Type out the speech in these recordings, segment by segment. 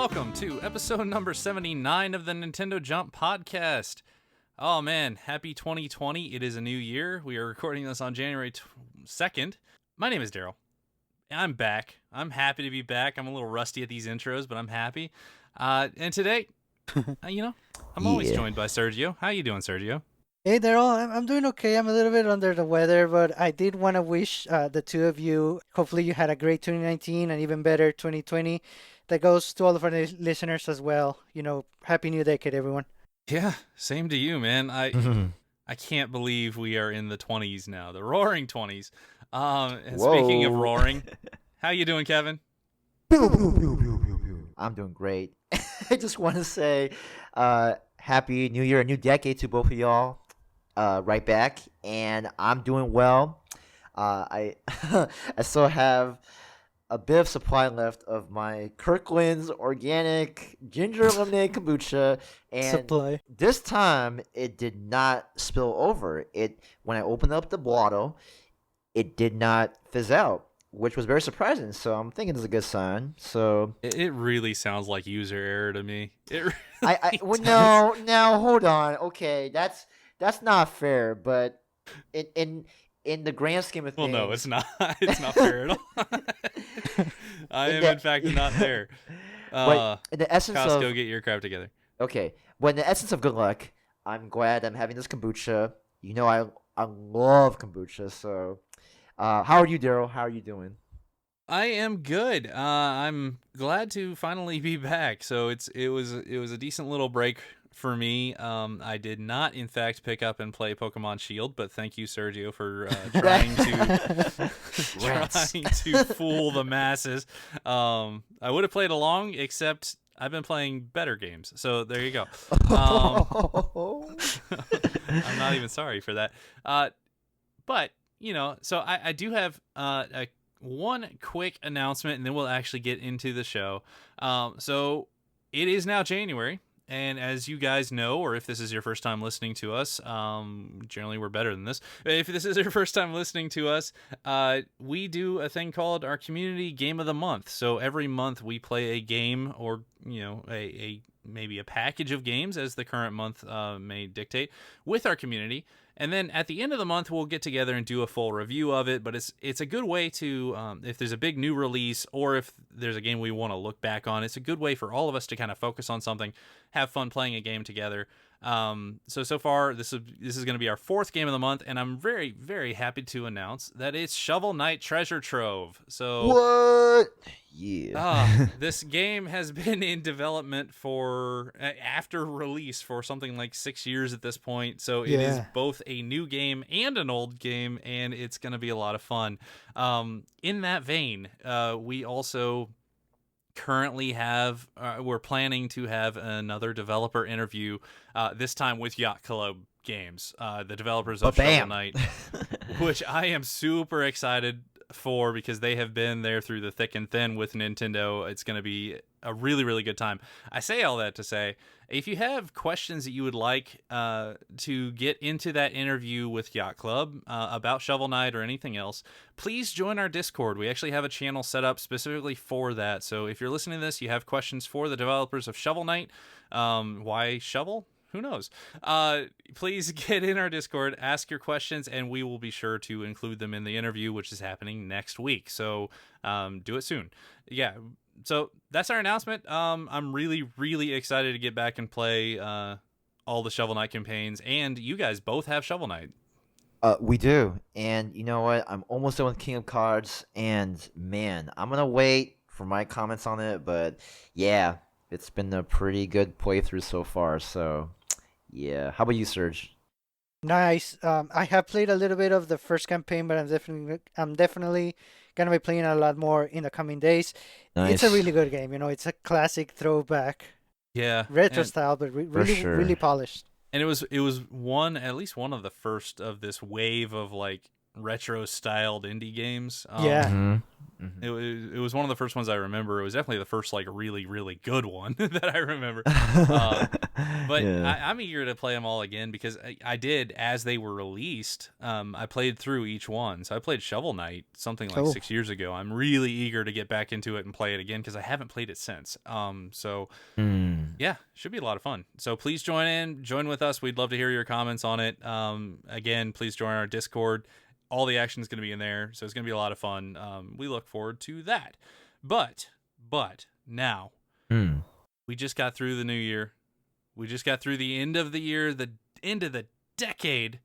welcome to episode number 79 of the Nintendo Jump Podcast. Oh man, happy 2020. It is a new year. We are recording this on January 2nd. My name is Daryl. I'm back. I'm happy to be back. I'm a little rusty at these intros, but I'm happy. And today, I'm always joined by Sergio. How you doing, Sergio? Hey Daryl, I'm doing okay. I'm a little bit under the weather, but I did want to wish the two of you, hopefully you had a great 2019 and even better 2020. That goes to all of our listeners as well. Happy New Decade, everyone. Yeah, same to you, man. I can't believe we are in the 20s now, the roaring 20s. And speaking of roaring, how you doing, Kevin? I'm doing great. I just want to say happy New Year, a new decade to both of y'all. Right back, and I'm doing well. I I still have a bit of supply left of my Kirkland's organic ginger lemonade kombucha, and this time it did not spill over. When I opened up the bottle, it did not fizz out, which was very surprising. So I'm thinking it's a good sign. So it really sounds like user error to me. Now hold on. Okay, that's not fair, but in the grand scheme of things... Well, no, it's not. It's not fair at all. I am, in fact, not there. In the essence Costco, get your crap together. Okay. Well, in the essence of good luck, I'm glad I'm having this kombucha. I love kombucha, so... how are you, Daryl? How are you doing? I am good. I'm glad to finally be back. So it was a decent little break for me. I did not, in fact, pick up and play Pokemon Shield, but thank you, Sergio, for trying to fool the masses. I would have played along, except I've been playing better games. So there you go. I'm not even sorry for that. But so I do have one quick announcement, and then we'll actually get into the show. So it is now January. And as you guys know, or if this is your first time listening to us, generally we're better than this. If this is your first time listening to us, we do a thing called our Community Game of the Month. So every month we play a game, or maybe a package of games, as the current month may dictate, with our community. And then at the end of the month, we'll get together and do a full review of it. But it's a good way to, if there's a big new release, or if there's a game we want to look back on, it's a good way for all of us to kind of focus on something, have fun playing a game together. So far, this is going to be our fourth game of the month, and I'm very, very happy to announce that it's Shovel Knight Treasure Trove. So what? Yeah. This game has been in development for after release for something like 6 years at this point. So it is both a new game and an old game, and it's going to be a lot of fun. In that vein, we also currently have we're planning to have another developer interview, this time with Yacht Club Games, the developers of Shovel Knight, which I am super excited for, because they have been there through the thick and thin with Nintendo. It's going to be a really, really good time. I say all that to say, if you have questions that you would like to get into that interview with Yacht Club about Shovel Knight or anything else, please join our Discord. We actually have a channel set up specifically for that. So if you're listening to this, you have questions for the developers of Shovel Knight. Why shovel? Who knows? Please get in our Discord, ask your questions, and we will be sure to include them in the interview, which is happening next week. So do it soon. Yeah. So that's our announcement. I'm really, really excited to get back and play all the Shovel Knight campaigns, and you guys both have Shovel Knight. We do, and you know what? I'm almost done with King of Cards, and man, I'm gonna wait for my comments on it. But yeah, it's been a pretty good playthrough so far. So yeah, how about you, Serge? Nice. I have played a little bit of the first campaign, but I'm definitely gonna be playing a lot more in the coming days. Nice. It's a really good game. It's a classic throwback. Yeah, retro style, but really polished. And it was at least one of the first of this wave of like retro styled indie games. Yeah. Mm-hmm. It was one of the first ones I remember. It was definitely the first like really really good one that I remember. But Yeah. I'm eager to play them all again because I did as they were released. I played through each one. So I played Shovel Knight something like 6 years ago. I'm really eager to get back into it and play it again because I haven't played it since. Yeah, should be a lot of fun. So please join with us. We'd love to hear your comments on it. Again, please join our Discord. All the action is going to be in there, so it's going to be a lot of fun. We look forward to that. But now, we just got through the new year. We just got through the end of the year, the end of the decade.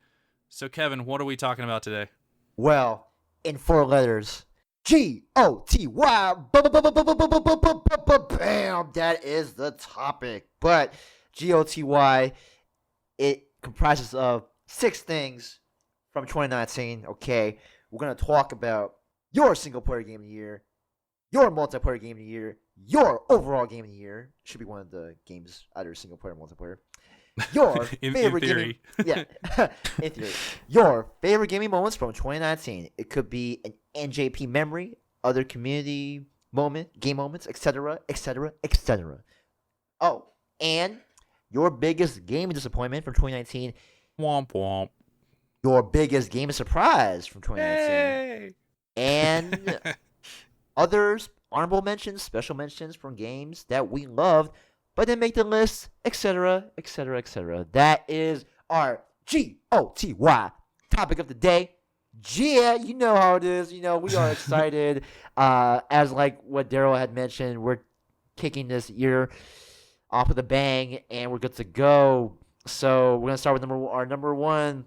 So, Kevin, what are we talking about today? Well, in 4 letters, GOTY. Bam! That is the topic. But GOTY, it comprises of 6 things from 2019. Okay, we're gonna talk about your single-player game of the year, your multiplayer game of the year, your overall game of the year. Should be one of the games, either single-player or multiplayer. Your favorite in theory. gaming, in theory, your favorite gaming moments from 2019. It could be an NJP memory, other community moment, game moments, etc., etc., etc. Oh, and your biggest gaming disappointment from 2019. Womp womp. Your biggest game surprise from 2019. Yay! And others, honorable mentions, special mentions from games that we loved but didn't make the list, etc., etc., etc. That is our GOTY topic of the day. Yeah, you know how it is. You know, we are excited. As like what Daryl had mentioned, we're kicking this year off with a bang, and we're good to go. So we're gonna start with our number one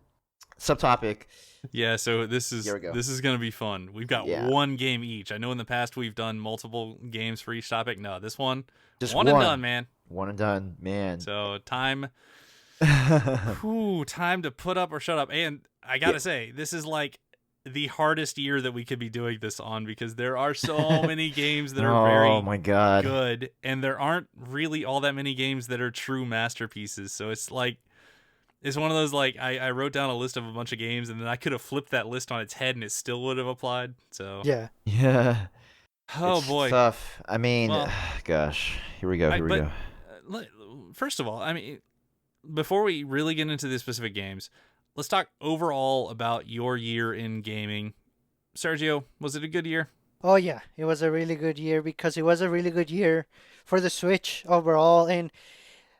subtopic. Yeah, so this is Here we go. this is gonna be fun. We've got one game each. I know in the past we've done multiple games for each topic. No, this one, Just one and done, man. One and done, man. So time to put up or shut up. And I gotta say, this is like the hardest year that we could be doing this on because there are so many games that are very my God. good, and there aren't really all that many games that are true masterpieces. So it's like it's one of those like I wrote down a list of a bunch of games and then I could have flipped that list on its head and it still would have applied. So Yeah. Oh it's boy. Tough. I mean, Well, gosh. Here we go. First of all, I mean, before we really get into the specific games, let's talk overall about your year in gaming. Sergio, was it a good year? Oh yeah, it was a really good year because it was a really good year for the Switch overall. And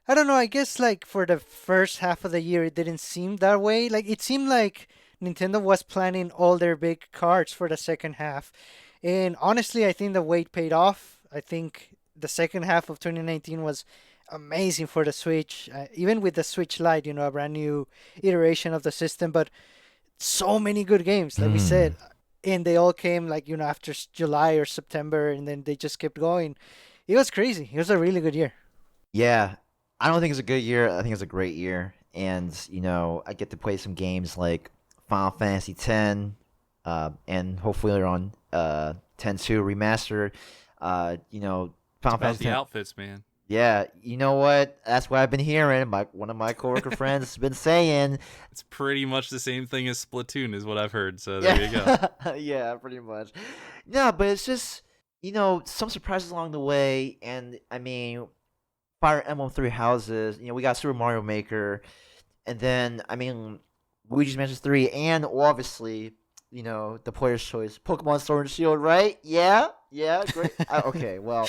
I don't know, I guess like for the first half of the year it didn't seem that way. Like it seemed like Nintendo was planning all their big cards for the second half. And honestly, I think the wait paid off. I think the second half of 2019 was amazing for the Switch, even with the Switch Lite, you know, a brand new iteration of the system, but so many good games, like we said, and they all came like, you know, after July or September, and then they just kept going. It was crazy. It was a really good year. Yeah. I don't think it's a good year. I think it's a great year. And, you know, I get to play some games like Final Fantasy X, and hopefully later on, 10-2 remastered. You know, Final Fantasy The X. outfits, man. Yeah, you know what? That's what I've been hearing. One of my coworker friends has been saying. It's pretty much the same thing as Splatoon is what I've heard. So there you go. Yeah, pretty much. No, but it's just, you know, some surprises along the way. And, I mean, Fire Emblem Three Houses. You know, we got Super Mario Maker. And then, I mean, Luigi's Mansion 3. And, obviously, you know, the player's choice. Pokemon Sword and Shield, right? Yeah, great. Okay, well,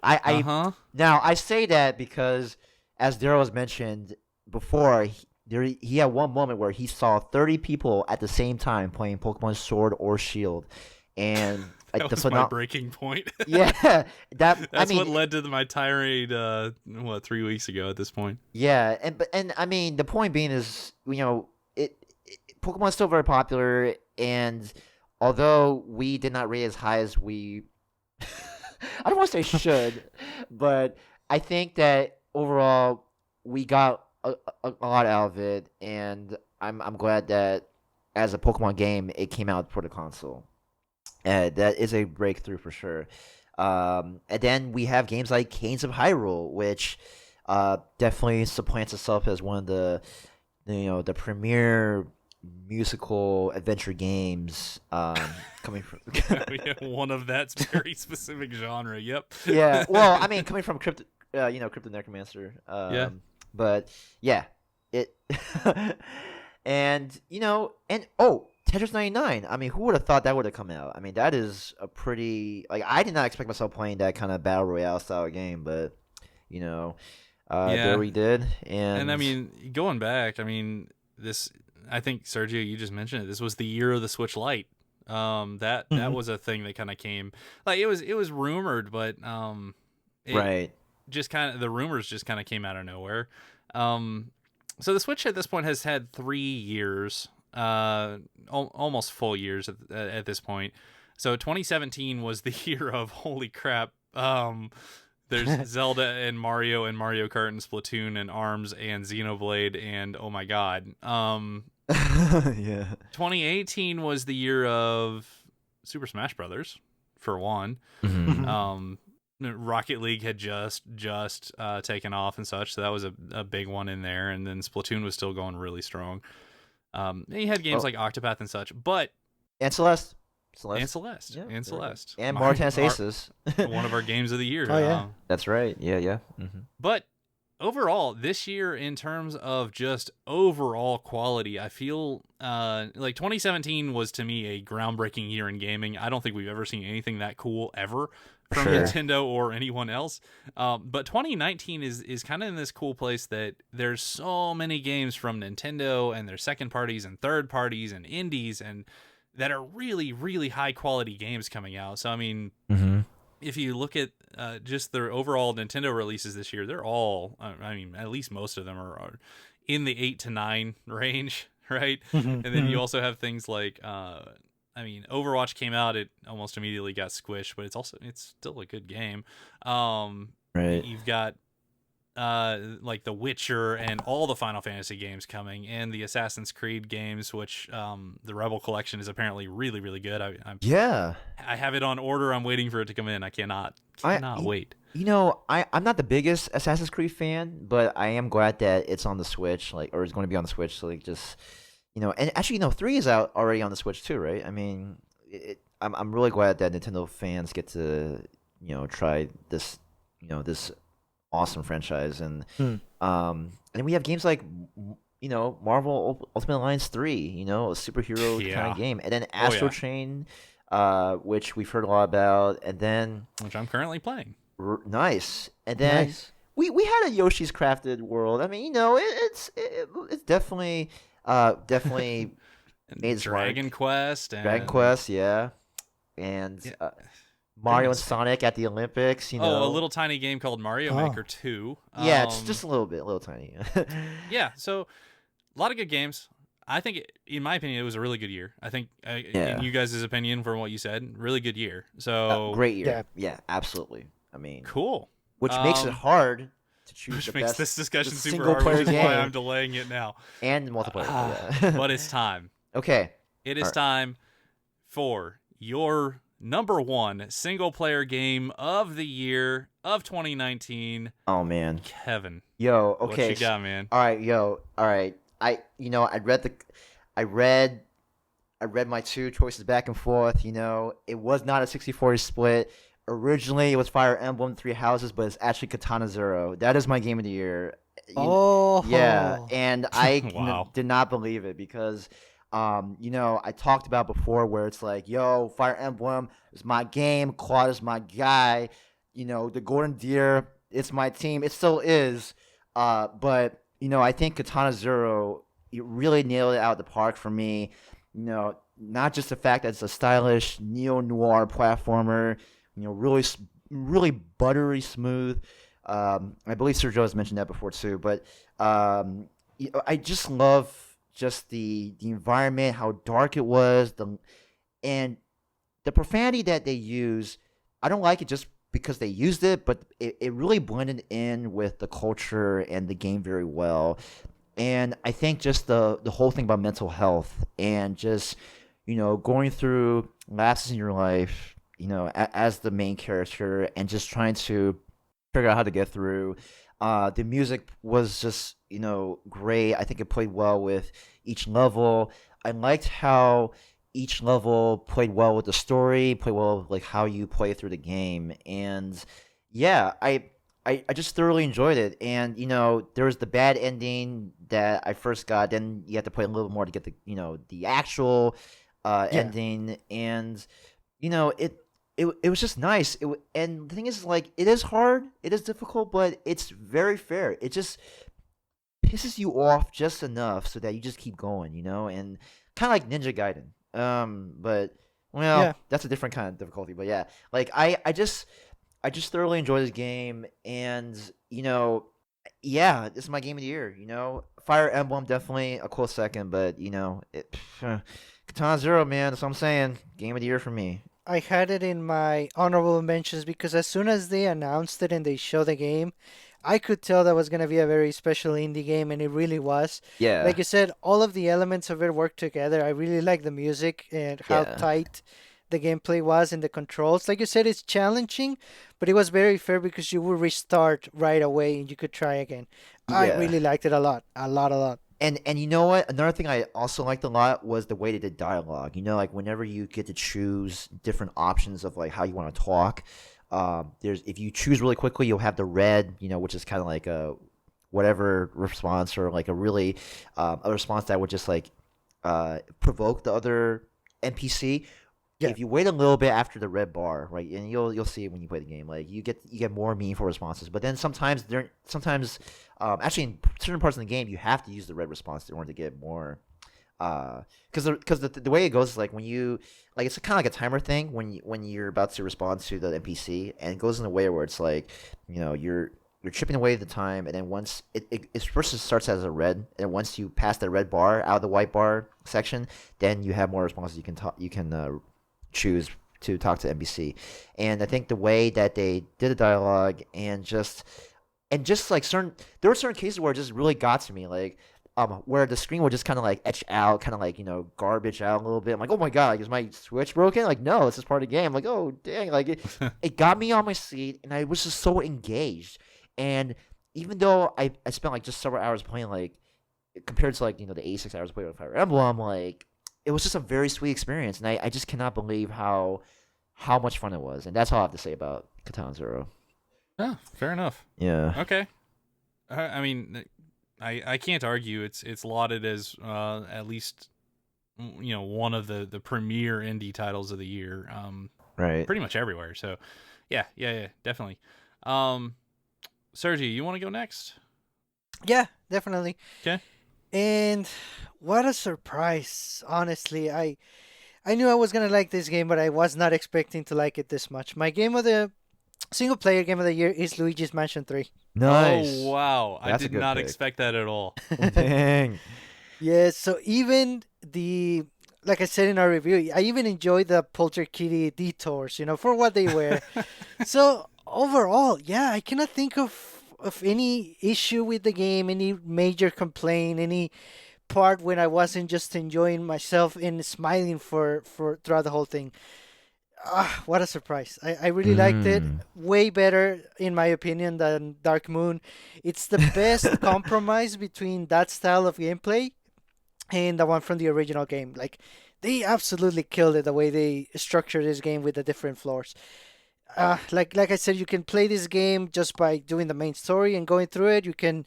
now I say that because, as Daryl has mentioned before, he had one moment where he saw 30 people at the same time playing Pokemon Sword or Shield, and that was my breaking point. Yeah, that's what led to my tirade. 3 weeks ago at this point. Yeah, and I mean the point being is, you know, Pokemon's still very popular, and although we did not rate as high as we, I don't want to say should, but I think that overall we got a lot out of it, and I'm glad that as a Pokemon game it came out for the console. That is a breakthrough for sure. And then we have games like Canes of Hyrule, which definitely supplants itself as one of the, you know, the premier musical adventure games coming from. One of that's very specific genre. Yep. Yeah, well, I mean, coming from Crypto Necromancer. Yeah. But yeah, it. And Tetris 99. I mean, who would have thought that would have come out? I mean, that is a pretty I did not expect myself playing that kind of battle royale style game, but there we did. And I mean, going back, I mean, this. I think Sergio, you just mentioned it. This was the year of the Switch Lite. That was a thing that kind of came like it was rumored, but right. Just kind of the rumors just kind of came out of nowhere. So the Switch at this point has had 3 years, almost full years at this point. So 2017 was the year of holy crap. There's Zelda and Mario Kart and Splatoon and ARMS and Xenoblade and oh my god. Yeah. 2018 was the year of Super Smash Brothers, for one. Rocket League had just taken off and such, so that was a big one in there. And then Splatoon was still going really strong. And you had games like Octopath and such, but and Celeste. And Celeste. Yeah, and Celeste. And Mario Tennis Aces. One of our games of the year. Oh, yeah. That's right. Yeah. But overall, this year, in terms of just overall quality, I feel like 2017 was, to me, a groundbreaking year in gaming. I don't think we've ever seen anything that cool ever from Nintendo or anyone else. But 2019 is kind of in this cool place that there's so many games from Nintendo and their second parties and third parties and indies and that are really, really high quality games coming out. So, I mean, if you look at just their overall Nintendo releases this year, they're all, I mean, at least most of them are in the 8 to 9 range, right? And then you also have things like, I mean, Overwatch came out, it almost immediately got squished, but it's still a good game. Right. You've got like The Witcher and all the Final Fantasy games coming, and the Assassin's Creed games, which the Rebel Collection is apparently really, really good. I have it on order. I'm waiting for it to come in. I cannot wait. I'm not the biggest Assassin's Creed fan, but I am glad that it's on the Switch, or it's going to be on the Switch. So and actually, 3 is out already on the Switch too, right? I mean, I'm really glad that Nintendo fans get to try this this awesome franchise, and then we have games like Marvel Ultimate Alliance 3, a superhero kind of game, and then Astro Chain, which we've heard a lot about, and then which I'm currently playing. Nice, and then we had a Yoshi's Crafted World. I mean, it's definitely Dragon Quest, yeah, and. Mario and Sonic at the Olympics, a little tiny game called Mario Maker 2. Yeah, it's just a little tiny. Yeah, so a lot of good games. I think, in my opinion, it was a really good year. I think, in you guys' opinion, from what you said, really good year. So great year. Yeah, absolutely. I mean, cool. Which makes it hard to choose which the makes best this discussion super single hard, player which is game. why I'm delaying it now. And multiplayer. But it's time. Okay. It is time for your number 1 single player game of the year of 2019. Oh man, Kevin. Yo, okay. What you got, man? All right. I read my 2 choices back and forth. It was not a 60-40 split. Originally, it was Fire Emblem 3 Houses, but it's actually Katana Zero. That is my game of the year. Yeah, and I did not believe it because. I talked about before where it's like, Fire Emblem is my game, Claude is my guy, the Golden Deer, it's my team, it still is, but, I think Katana Zero, it really nailed it out of the park for me, not just the fact that it's a stylish neo-noir platformer, really buttery smooth, I believe Sergio has mentioned that before too, but, I just love just the environment, how dark it was, and the profanity that they use. I don't like it just because they used it, but it really blended in with the culture and the game very well. And I think just the whole thing about mental health and just going through lapses in your life, as the main character, and just trying to figure out how to get through. The music was just, great. I think it played well with each level. I liked how each level played well with the story, played well with like how you play through the game, and yeah, I just thoroughly enjoyed it. And there was the bad ending that I first got. Then you have to play a little more to get the actual Yeah. ending, and it was just nice. And the thing is, like, it is hard, it is difficult, but it's very fair. It just pisses you off just enough so that you just keep going, and kind of like Ninja Gaiden. But well, Yeah. that's a different kind of difficulty. But yeah, like I just thoroughly enjoy this game, and yeah, this is my game of the year. Fire Emblem definitely a close second, but Katana Zero, man, that's what I'm saying. Game of the year for me. I had it in my honorable mentions because as soon as they announced it and they showed the game, I could tell that was going to be a very special indie game, and it really was. Yeah, Like you said, all of the elements of it work together. I really like the music and how yeah, tight the gameplay was and the controls. Like you said, it's challenging, but it was very fair because you would restart right away and you could try again. I yeah. really liked it a lot, a lot, a lot. And you know what? Another thing I also liked a lot was the way they did dialogue. Like whenever you get to choose different options of like how you want to talk, there's if you choose really quickly, you'll have the red, which is kind of like a whatever response or like a really a response that would just like provoke the other NPC. Yeah. If you wait a little bit after the red bar, right, and you'll see it when you play the game, like you get more meaningful responses. But then sometimes actually in certain parts of the game you have to use the red response in order to get more. Because the way it goes is like when you like it's kind of like a timer thing when you're about to respond to the NPC, and it goes in a way where it's like you're chipping away the time, and then once it first starts as a red, and once you pass the red bar out of the white bar section, then you have more responses you can choose to talk to NPC. And I think the way that they did the dialogue and just like there were certain cases where it just really got to me, like where the screen would just kind of like etch out, kind of like garbage out a little bit. I'm like, oh my god, like, is my Switch broken? Like, no, it's just part of the game. I'm like, oh dang, like it got me on my seat, and I was just so engaged. And even though I spent like just several hours playing, like compared to like the 86 hours played with Fire Emblem, like it was just a very sweet experience, and I just cannot believe how much fun it was, and that's all I have to say about Katana Zero. Oh, fair enough. Yeah. Okay. I mean, I can't argue. It's lauded as at least one of the premier indie titles of the year. Right. Pretty much everywhere. So, yeah, definitely. Sergi, you want to go next? Yeah, definitely. Okay. And what a surprise. Honestly, I knew I was gonna like this game, but I was not expecting to like it this much. My game of the single player game of the year is Luigi's Mansion 3. Nice. Oh wow, That's I a did good not pick. expect that at all. Dang. Yes, so even like I said in our review, I even enjoyed the Polterkitty detours, for what they were. So overall, yeah, I cannot think of any issue with the game, any major complaint, any part when I wasn't just enjoying myself and smiling for throughout the whole thing. Ah, what a surprise. I really liked it. Mm. Way better, in my opinion, than Dark Moon. It's the best compromise between that style of gameplay and the one from the original game. Like, they absolutely killed it the way they structured this game with the different floors. Like I said, you can play this game just by doing the main story and going through it. You can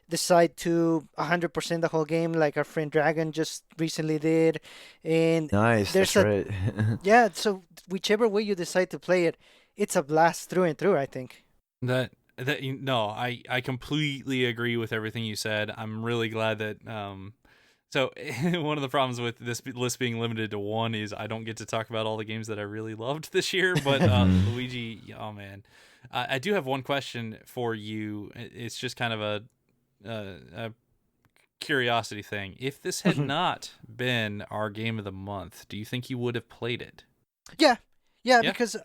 decide to 100% the whole game, like our friend Dragon just recently did. And Nice. there's That's a right. yeah, so whichever way you decide to play it, it's a blast through and through, I think. No, I completely agree with everything you said. I'm really glad that so one of the problems with this list being limited to one is I don't get to talk about all the games that I really loved this year, but Luigi, oh man. I do have one question for you. It's just kind of a curiosity thing. If this had not been our game of the month, do you think you would have played it? Yeah, yeah, Yeah. because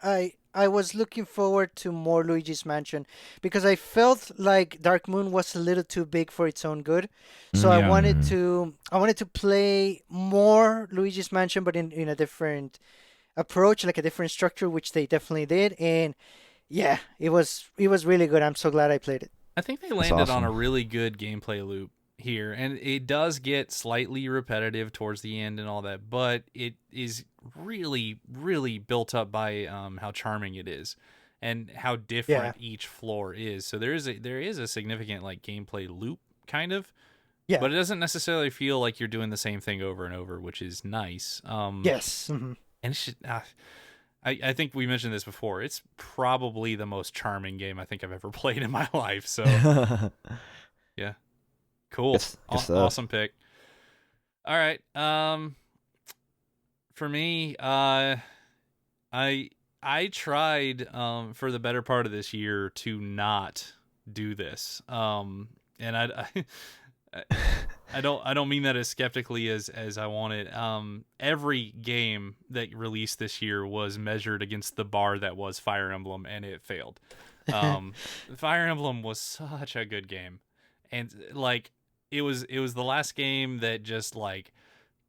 I was looking forward to more Luigi's Mansion because I felt like Dark Moon was a little too big for its own good. So I Yeah. wanted to play more Luigi's Mansion, but in a different approach, like a different structure, which they definitely did. And yeah, it was really good. I'm so glad I played it. I think they That's landed on awesome. a really good gameplay loop here, and it does get slightly repetitive towards the end and all that, but it is really, really built up by how charming it is and how Yeah. different each floor is. So there is a significant like gameplay loop kind of, Yeah. but it doesn't necessarily feel like you're doing the same thing over and over, which is nice. Yes. And it should, I think we mentioned this before. It's probably the most charming game I think I've ever played in my life. So yeah, cool, Good stuff. awesome pick. All right, for me, I tried for the better part of this year to not do this. And I I don't mean that as skeptically as I wanted. Every game that released this year was measured against the bar that was Fire Emblem, and it failed. Um, Fire Emblem was such a good game, and like it was the last game that just like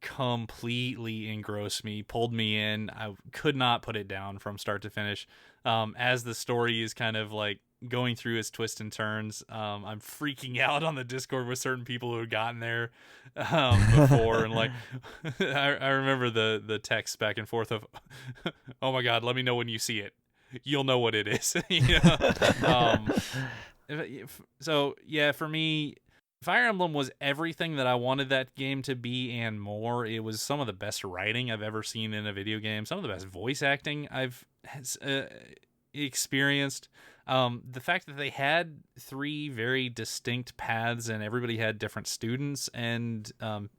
completely engrossed me, pulled me in. I could not put it down from start to finish. As the story is kind of like going through its twists and turns, I'm freaking out on the Discord with certain people who had gotten there before, and like I remember the text back and forth of, "Oh my God, let me know when you see it. You'll know what it is." You know? So yeah, for me, Fire Emblem was everything that I wanted that game to be and more. It was some of the best writing I've ever seen in a video game, some of the best voice acting I've experienced. The fact that they had three very distinct paths and everybody had different students, and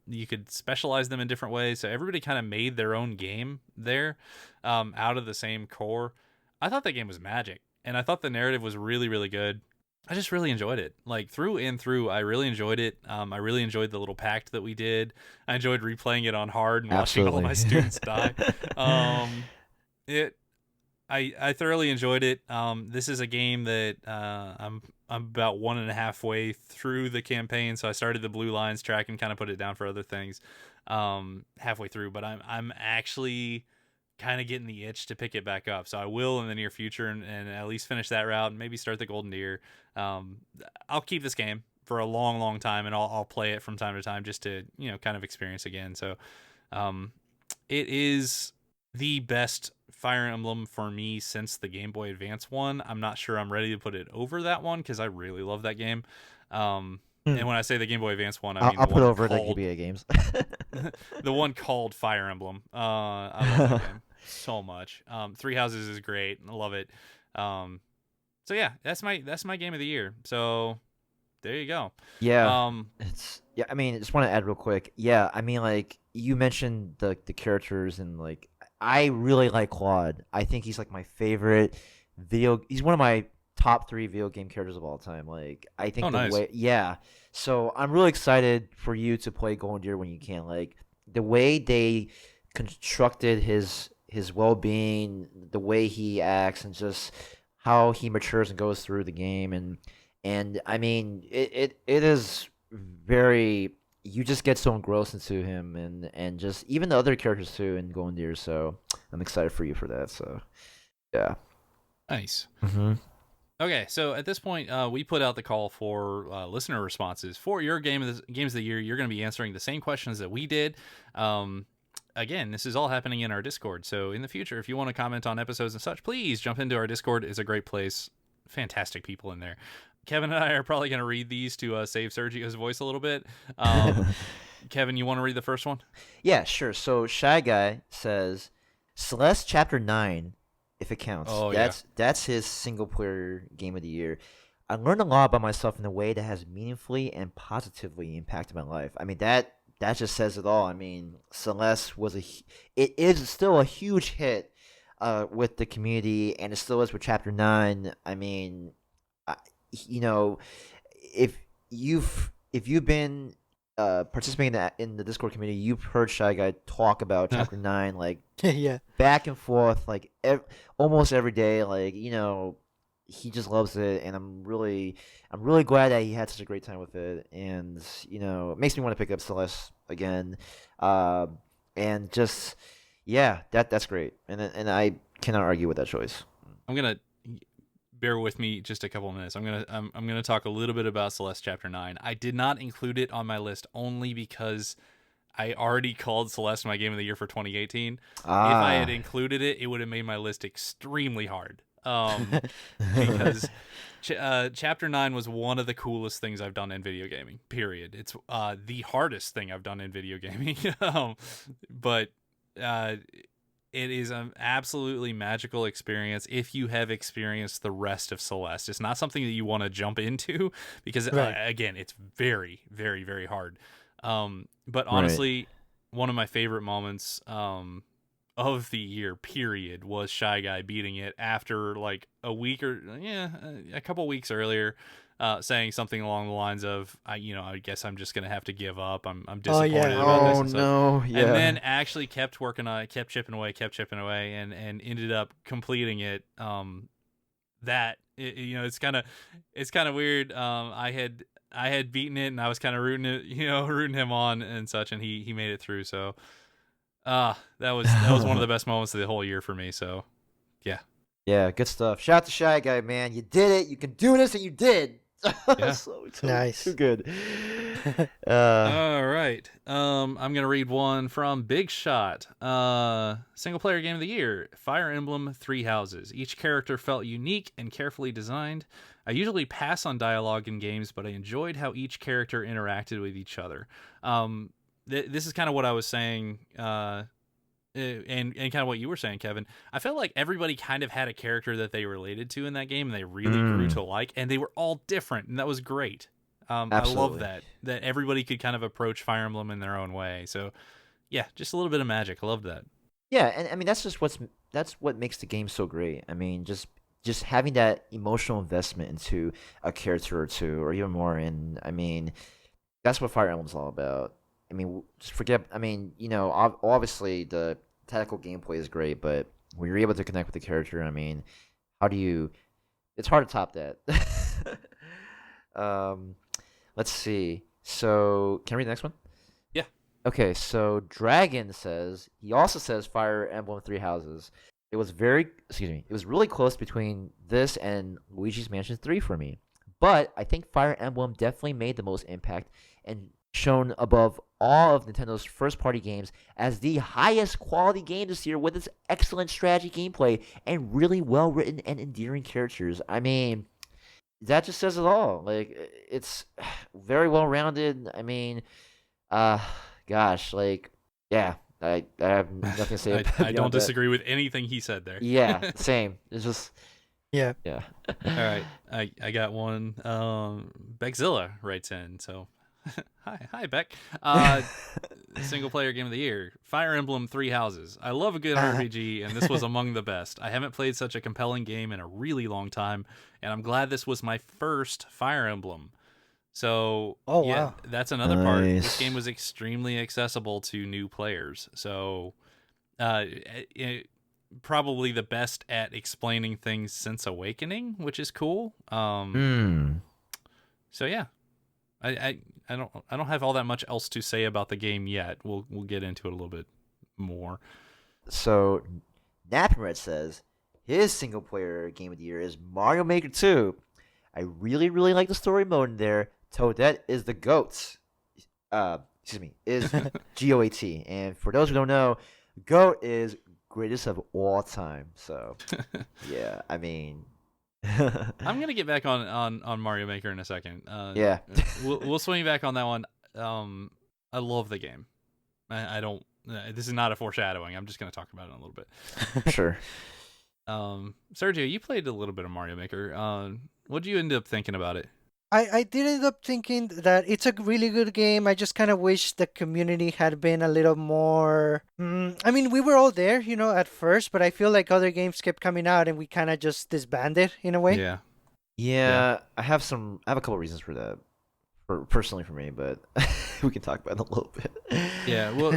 you could specialize them in different ways. So everybody kind of made their own game there out of the same core. I thought that game was magic, and I thought the narrative was really, really good. I just really enjoyed it. Like through and through, I really enjoyed it. I really enjoyed the little pact that we did. I enjoyed replaying it on hard and watching all of Absolutely. my students die. It I thoroughly enjoyed it. This is a game that I'm about 1.5 way through the campaign, so I started the Blue Lines track and kind of put it down for other things halfway through. But I'm actually kind of getting the itch to pick it back up, so I will in the near future and at least finish that route and maybe start the Golden Deer. I'll keep this game for a long, long time, and I'll play it from time to time just to kind of experience again. So it is the best Fire Emblem for me since the Game Boy Advance one. I'm not sure I'm ready to put it over that one because I really love that game. And when I say the Game Boy Advance one, I mean I'll the put one over the called GBA games. the one called Fire Emblem. I love that game so much. Three Houses is great. I love it. So yeah, that's my game of the year. So there you go. Yeah, I mean, I just want to add real quick. Yeah, I mean, like you mentioned the characters and like I really like Claude. I think he's like my favorite video. He's one of my top 3 video game characters of all time. Like I think Oh, the nice. way, yeah. So I'm really excited for you to play Golden Deer when you can. Like the way they constructed his well being, the way he acts, and just how he matures and goes through the game, and I mean it is very. You just get so engrossed into him, and just even the other characters too in Golden Deer. So I'm excited for you for that. So yeah. Nice. Mm-hmm. Okay, so at this point, we put out the call for listener responses for your games of the year. You're going to be answering the same questions that we did. Again, this is all happening in our Discord. So in the future, if you want to comment on episodes and such, please jump into our Discord. It's a great place. Fantastic people in there. Kevin and I are probably going to read these to save Sergio's voice a little bit. Kevin, you want to read the first one? Yeah, sure. So Shy Guy says Celeste Chapter 9, if it counts. Oh, That's his single player game of the year. I learned a lot about myself in a way that has meaningfully and positively impacted my life. I mean that just says it all. I mean, Celeste it is still a huge hit with the community, and it still is with Chapter 9. I mean, you know, if you've been participating in the Discord community, you've heard Shy Guy talk about Chapter 9 like Yeah. back and forth like almost every day. Like he just loves it, and I'm really glad that he had such a great time with it, and it makes me want to pick up Celeste again, and just that's great, and I cannot argue with that choice. I'm gonna bear with me just a couple of minutes. I'm gonna talk a little bit about Celeste Chapter 9. I did not include it on my list only because I already called Celeste my game of the year for 2018. If I had included it, it would have made my list extremely hard. Because Chapter 9 was one of the coolest things I've done in video gaming, period. It's the hardest thing I've done in video gaming. But it is an absolutely magical experience if you have experienced the rest of Celeste. It's not something that you want to jump into because, again, it's very, very, very hard. But honestly, one of my favorite moments of the year, period, was Shy Guy beating it after like a week or a couple weeks earlier, saying something along the lines of, I guess I'm just gonna have to give up. I'm disappointed about this. And no, yeah. And then actually kept working on it, kept chipping away, and ended up completing it. It's kind of weird. I had beaten it and I was kind of rooting him on and such, and he made it through. So, that was one of the best moments of the whole year for me. So, yeah. Yeah, good stuff. Shout out to Shy Guy, man. You did it. You can do this, and you did. Yeah. Nice. Too good. All right. I'm gonna read one from Big Shot. Single player game of the year: Fire Emblem Three Houses. Each character felt unique and carefully designed. I usually pass on dialogue in games, but I enjoyed how each character interacted with each other. This is kind of what I was saying, and kind of what you were saying, Kevin. I felt like everybody kind of had a character that they related to in that game, and they really grew to like, and they were all different, and that was great. I love that everybody could kind of approach Fire Emblem in their own way. So, yeah, just a little bit of magic. I love that. Yeah, and I mean that's what makes the game so great. I mean, just having that emotional investment into a character or two, or even more. And I mean, that's what Fire Emblem's all about. I mean, just forget. I mean, obviously the tactical gameplay is great, but when you're able to connect with the character, I mean, how do you? It's hard to top that. Let's see. So, can I read the next one? Yeah. Okay, so Dragon says, he also says Fire Emblem Three Houses. It was really close between this and Luigi's Mansion 3 for me. But I think Fire Emblem definitely made the most impact and shown above all of Nintendo's first-party games as the highest quality game this year with its excellent strategy gameplay and really well-written and endearing characters. I mean, that just says it all. Like, it's very well-rounded. I mean, gosh, like, yeah. I have nothing to say. I don't disagree with anything he said there. Yeah, same. It's just yeah. All right, I got one. Beckzilla writes in. So, hi Beck. Single player game of the year: Fire Emblem Three Houses. I love a good RPG, and this was among the best. I haven't played such a compelling game in a really long time, and I'm glad this was my first Fire Emblem. So, wow. That's another part. This game was extremely accessible to new players. So, probably the best at explaining things since Awakening, which is cool. So yeah, I don't have all that much else to say about the game yet. We'll get into it a little bit more. So, Napinred says his single player game of the year is Mario Maker 2. I really, really like the story mode in there. Toadette is the GOAT. Is GOAT. And for those who don't know, GOAT is greatest of all time. So, yeah, I mean... I'm going to get back on Mario Maker in a second. Yeah. we'll swing back on that one. I love the game. I don't... this is not a foreshadowing. I'm just going to talk about it in a little bit. Sure. Sergio, you played a little bit of Mario Maker. What did you end up thinking about it? I did end up thinking that it's a really good game. I just kind of wish the community had been a little more... I mean, we were all there, at first, but I feel like other games kept coming out and we kind of just disbanded in a way. Yeah. I have a couple reasons for that, personally for me, but we can talk about it a little bit. Yeah, well,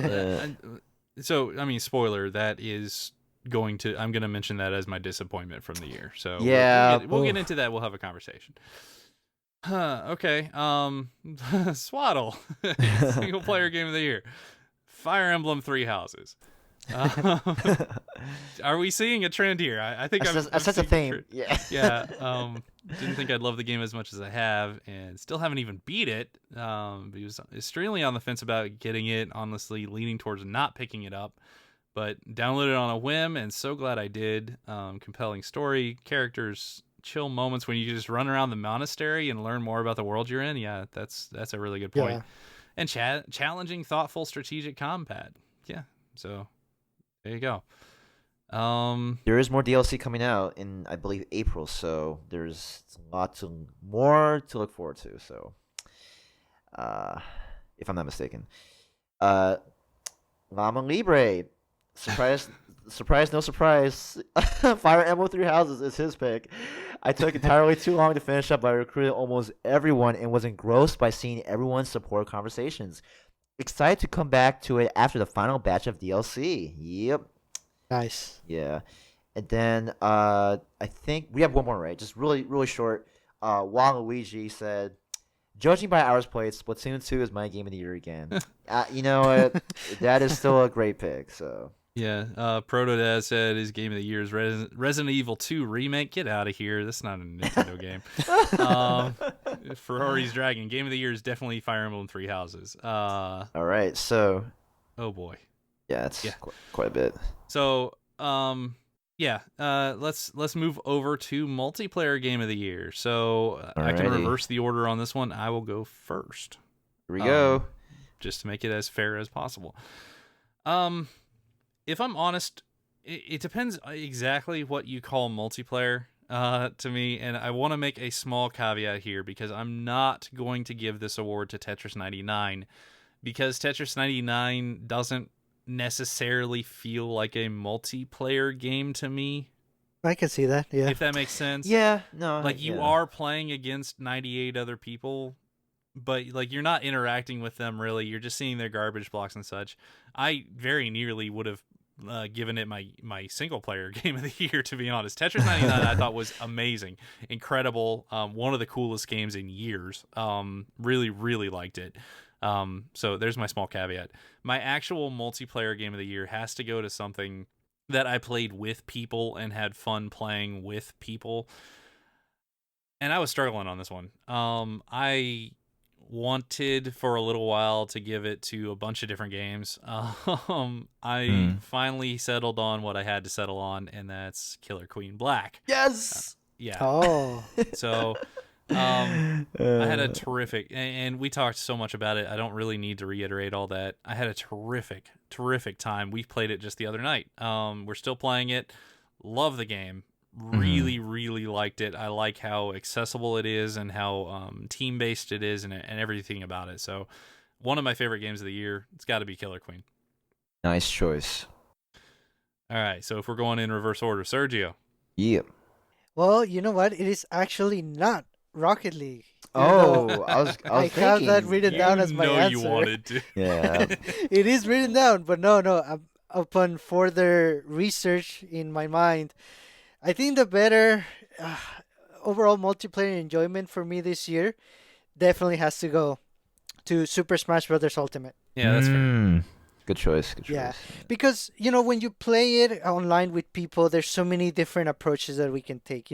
so, I mean, spoiler, that is... I'm going to mention that as my disappointment from the year. So yeah, we'll get into that. We'll have a conversation. Okay. Swaddle, single player game of the year: Fire Emblem Three Houses. Are we seeing a trend here? I think I'm such a theme. Yeah. Yeah. Didn't think I'd love the game as much as I have, and still haven't even beat it. He was extremely on the fence about getting it. Honestly, leaning towards not picking it up, but downloaded it on a whim, and so glad I did. Compelling story, characters, chill moments when you just run around the monastery and learn more about the world you're in. Yeah, that's a really good point. Yeah. And challenging, thoughtful, strategic combat. Yeah. So there you go. There is more DLC coming out in, I believe, April, so there's lots more to look forward to. So, if I'm not mistaken, Llama Libre, surprise, no surprise. Fire Emblem Three Houses is his pick. I took entirely too long to finish up, but I recruited almost everyone and was engrossed by seeing everyone's support conversations. Excited to come back to it after the final batch of DLC. Yep. Nice. Yeah. And then I think we have one more, right? Just really, really short. Waluigi said, judging by hours played, Splatoon 2 is my game of the year again. You know what? That is still a great pick. So yeah. Protodad said his game of the year is Resident Evil 2 remake. Get out of here. That's not a Nintendo game. Ferrari's Dragon. Game of the year is definitely Fire Emblem Three Houses. All right. So. Oh boy. Yeah, it's quite a bit. So, let's move over to multiplayer game of the year. So I can reverse the order on this one. I will go first. Here we go. Just to make it as fair as possible. If I'm honest, it depends exactly what you call multiplayer to me, and I want to make a small caveat here because I'm not going to give this award to Tetris 99 because Tetris 99 doesn't necessarily feel like a multiplayer game to me. I can see that, yeah. If that makes sense. Yeah, no. Like you are playing against 98 other people, but like you're not interacting with them really. You're just seeing their garbage blocks and such. I very nearly would have given it my single player game of the year, to be honest. Tetris 99 I thought was amazing, incredible, one of the coolest games in years. Really, really liked it. So there's my small caveat. My actual multiplayer game of the year has to go to something that I played with people and had fun playing with people. And I was struggling on this one. I wanted for a little while to give it to a bunch of different games. I finally settled on what I had to settle on, and that's Killer Queen Black. Yes! Yeah. Oh. So I had a terrific, and we talked so much about it, I don't really need to reiterate all that. I had a terrific time. We played it just the other night. We're still playing it. Love the game. Really, really liked it. I like how accessible it is and how team-based it is and everything about it. So one of my favorite games of the year, it's got to be Killer Queen. Nice choice. All right, so if we're going in reverse order, Sergio. Yep. Well, you know what? It is actually not Rocket League. Oh, I was thinking. have that written down as my answer. You wanted to. Yeah. It is written down, but no. Upon further research in my mind, I think the better overall multiplayer enjoyment for me this year definitely has to go to Super Smash Bros. Ultimate. Yeah, that's fair. Good choice. Yeah, because, when you play it online with people, there's so many different approaches that we can take.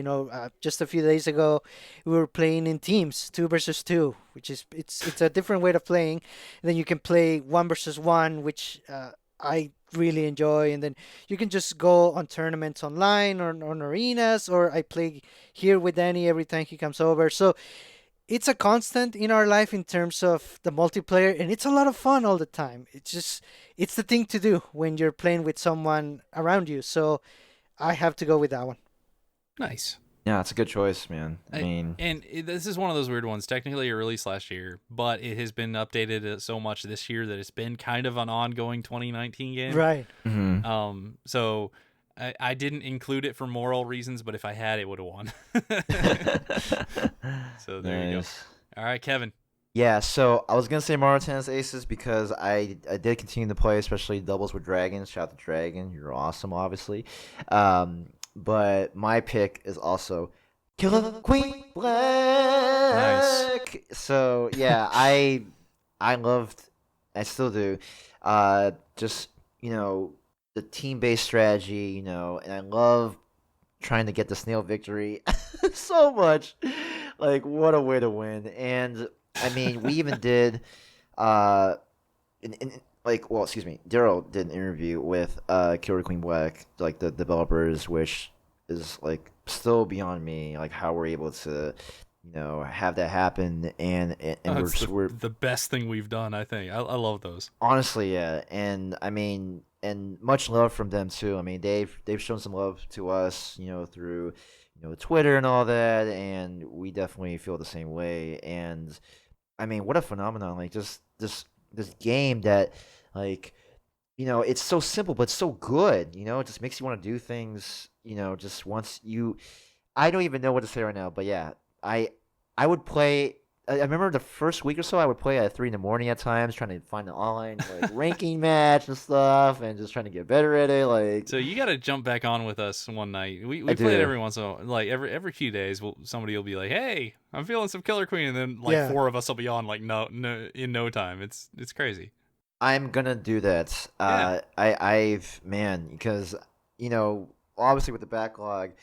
Just a few days ago, we were playing in teams, 2 versus 2, which is it's a different way of playing. And then you can play 1 versus 1, which I really enjoy. And then you can just go on tournaments online or on arenas, or I play here with Danny every time he comes over. So it's a constant in our life in terms of the multiplayer, and it's a lot of fun all the time. It's the thing to do when you're playing with someone around you. So I have to go with that one. Nice. Yeah, it's a good choice, man. This is one of those weird ones. Technically, it released last year, but it has been updated so much this year that it's been kind of an ongoing 2019 game. Right. Mm-hmm. So I didn't include it for moral reasons, but if I had, it would have won. So there you go. All right, Kevin. Yeah, so I was going to say Mario Tennis Aces because I did continue to play, especially doubles with Dragons. Shout out to Dragon. You're awesome, obviously. But my pick is also Killer Queen Black. Nice. So, yeah, I still do. Just, the team-based strategy, and I love trying to get the snail victory so much. Like, what a way to win! And I mean, we even did, uh, excuse me, Daryl did an interview with Killer Queen Black, like the developers, which is like still beyond me, like how we're able to, have that happen, and It's we're the best thing we've done, I think. I love those. honestly, yeah, and I mean, and much love from them too. I mean, they've shown some love to us, through Twitter and all that, and we definitely feel the same way. And I mean, what a phenomenon! Like just this game that, like, it's so simple but so good. It just makes you want to do things. Just once you, I don't even know what to say right now, but yeah, I would play. I remember the first week or so, I would play at 3 in the morning at times, trying to find an online like ranking match and stuff, and just trying to get better at it. Like, So you got to jump back on with us one night. We I play it do. every once in a while. Like every few days, somebody will be like, "Hey, I'm feeling some Killer Queen," and then like Yeah. 4 of us will be on like no in no time. It's crazy. I'm gonna do that. Yeah. I've man, because obviously with the backlog,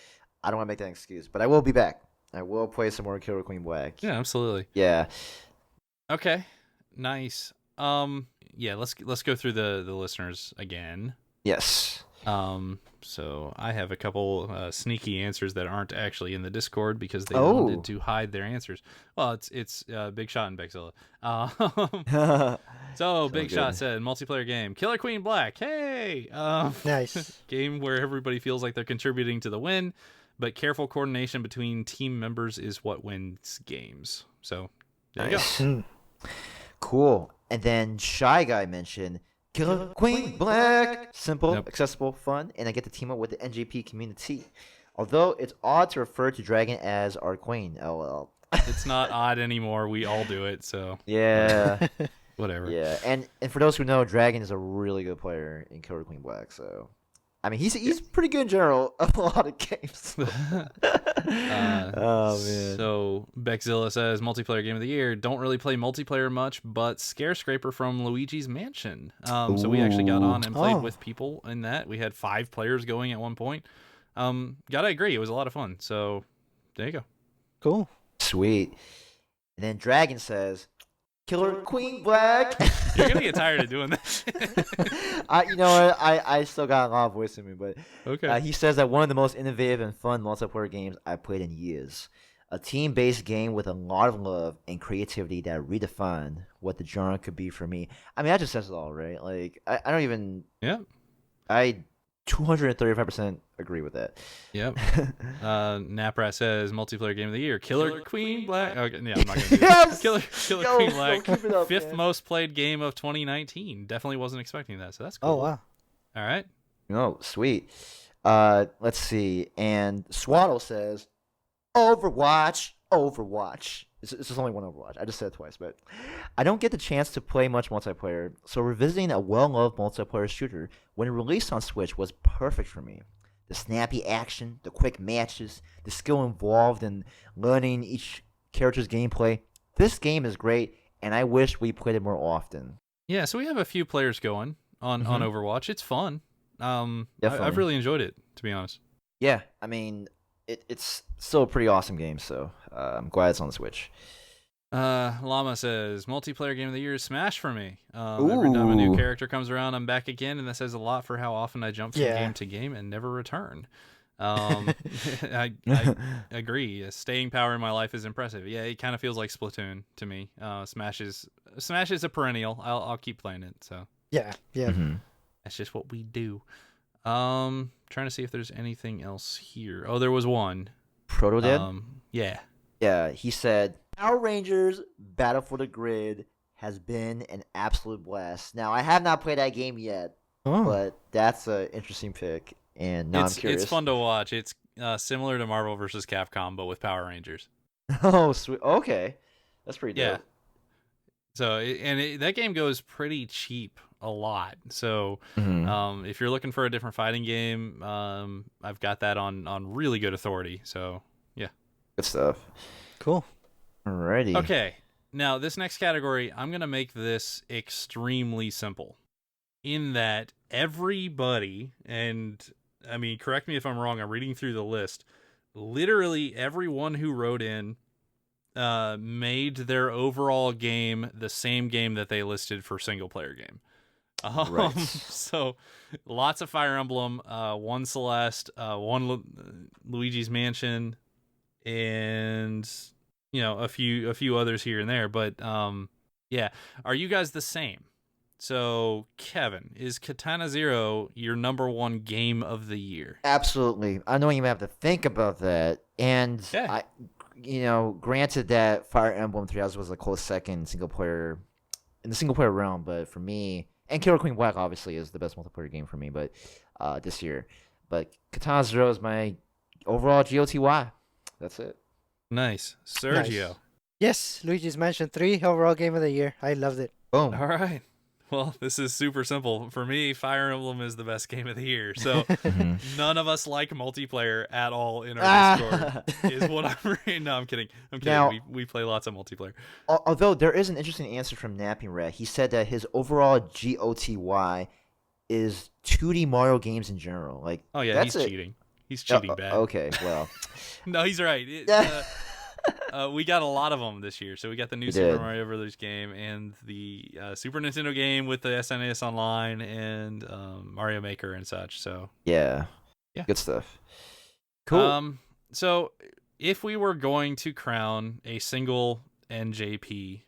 I don't want to make that an excuse, but I will be back. I will play some more Killer Queen Black. Yeah, absolutely. Yeah. Okay, nice. Yeah, let's go through the listeners again. Yes. So I have a couple sneaky answers that aren't actually in the Discord because they Oh. wanted to hide their answers. Well, it's Big Shot and Bexilla. So Big good. Shot said multiplayer game, Killer Queen Black. Hey, Nice. game where everybody feels like they're contributing to the win, but careful coordination between team members is what wins games. So there you go. Mm. Cool. And then Shy Guy mentioned Killer Queen Black. Simple, Yep. accessible, fun, and I get to team up with the NJP community. Although it's odd to refer to Dragon as our queen. LOL. It's not odd anymore. We all do it. So Yeah. whatever. Yeah. And for those who know, Dragon is a really good player in Killer Queen Black. So, I mean, he's pretty good in general of a lot of games. Oh man. So Bexilla says multiplayer game of the year. Don't really play multiplayer much, but Scarescraper from Luigi's Mansion. So we actually got on and played Oh. with people in that. We had 5 players going at one point. Gotta agree, it was a lot of fun. So there you go. Cool. Sweet. And then Dragon says, Killer Queen Black. You're gonna get tired of doing that. You know what? I still got a lot of voice in me, but Okay. he says that one of the most innovative and fun multiplayer games I've played in years. A team-based game with a lot of love and creativity that redefined what the genre could be for me. I mean, that just says it all, right? Like, I don't even... Yeah. I 235% agree with that. Yep. Naprat says multiplayer game of the year. Killer Queen Black. Okay, yeah, I'm not gonna do Yes! Killer Yo, Queen yo, Black. keep it up, 5th man. most played game of 2019. Definitely wasn't expecting that. So that's cool. Oh wow. All right. Oh, sweet. Let's see. And Swaddle says, Overwatch. It's just only one Overwatch. I just said it twice, but I don't get the chance to play much multiplayer, so revisiting a well-loved multiplayer shooter when it released on Switch was perfect for me. The snappy action, the quick matches, the skill involved in learning each character's gameplay. This game is great, and I wish we played it more often. Yeah, so we have a few players going on Mhm. Overwatch. It's fun. I've Definitely. really enjoyed it, to be honest. Yeah, I mean, it's still a pretty awesome game, so I'm glad it's on the Switch. Llama says multiplayer game of the year is Smash for me. Every time a new Ooh. character comes around, I'm back again, and that says a lot for how often I jump from Yeah. game to game and never return. I agree. Staying power in my life is impressive. Yeah, it kind of feels like Splatoon to me. Smash is a perennial. I'll keep playing it. So Yeah. Yeah. Mhm. that's just what we do. Trying to see if there's anything else here. Oh, there was one. Proto Dead? Yeah. Yeah, he said, Power Rangers Battle for the Grid has been an absolute blast. Now, I have not played that game yet, Oh. but that's an interesting pick, and now I'm curious. It's fun to watch. It's similar to Marvel vs. Capcom, but with Power Rangers. Oh, sweet. Okay. That's pretty Yeah. dope. So that game goes pretty cheap a lot. So Mhm. if you're looking for a different fighting game, I've got that on really good authority. So yeah. Good stuff. Cool. Alrighty. Okay. Now this next category, I'm gonna make this extremely simple. in that everybody, and I mean, correct me if I'm wrong, I'm reading through the list. Literally everyone who wrote in made their overall game the same game that they listed for single player game. Right. So lots of Fire Emblem, one Celeste, one Luigi's Mansion, and a few others here and there. But yeah, are you guys the same? So Kevin, is Katana Zero your number one game of the year? Absolutely. I don't even have to think about that. And Yeah. granted that Fire Emblem Three Houses was a close second single player in the single player realm, but for me, and Killer Queen Black obviously is the best multiplayer game for me, but this year. But Katana Zero is my overall GOTY. That's it. Nice. Sergio. Nice. Yes, Luigi's Mansion 3, overall game of the year. I loved it. Boom. All right. Well, this is super simple. For me, Fire Emblem is the best game of the year. So none of us like multiplayer at all in our Discord, is what I'm reading. No, I'm kidding. Now, we play lots of multiplayer. Although there is an interesting answer from Napping Rat. He said that his overall GOTY is 2D Mario games in general. Like, oh, yeah, he's cheating. He's cheating bad. Okay, well. No, he's right. We got a lot of them this year. So we got the new Super Mario Brothers game and the Super Nintendo game with the SNES Online and Mario Maker and such. So yeah, good stuff. Cool. So if we were going to crown a single NJP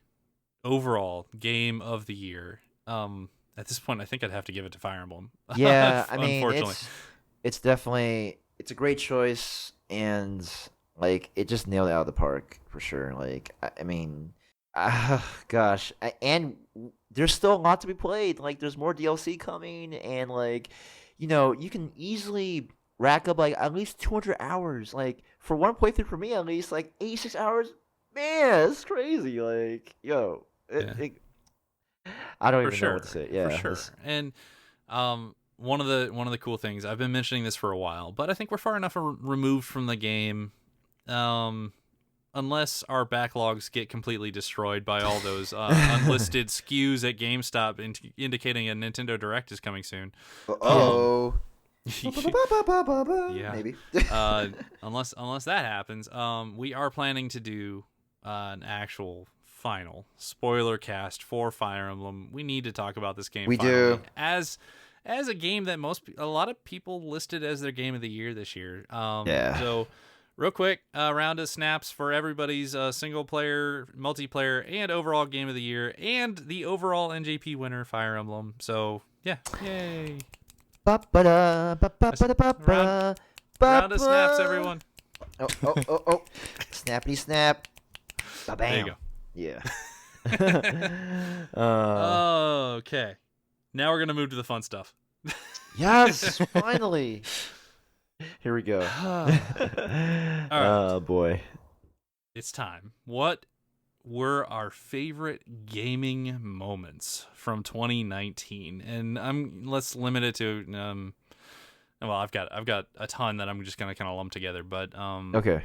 overall game of the year, at this point, I think I'd have to give it to Fire Emblem. Yeah, I mean, unfortunately, it's definitely a great choice, and like it just nailed it out of the park for sure. Like I mean, gosh, and there's still a lot to be played. Like there's more DLC coming, and like you can easily rack up like at least 200 hours. Like for one playthrough for me, at least like 86 hours. Man, it's crazy. Like I don't even know what to say. Yeah, for sure. And one of the cool things, I've been mentioning this for a while, but I think we're far enough removed from the game, unless our backlogs get completely destroyed by all those unlisted SKUs at GameStop indicating a Nintendo Direct is coming soon. Yeah. Maybe. Unless that happens, we are planning to do an actual final spoiler cast for Fire Emblem. We need to talk about this game. We do, as a game that a lot of people listed as their game of the year this year. Yeah. So real quick, round of snaps for everybody's single player, multiplayer, and overall game of the year, and the overall NJP winner, Fire Emblem. So yeah, yay! Round of snaps, everyone. Oh! Snappity snap! Ba-bam. There you go. Yeah. Okay. Now we're gonna move to the fun stuff. Yes, finally. Here we go. All right. Oh boy. It's time. What were our favorite gaming moments from 2019? And let's limit it to well, I've got a ton that I'm just gonna kind of lump together, but Okay.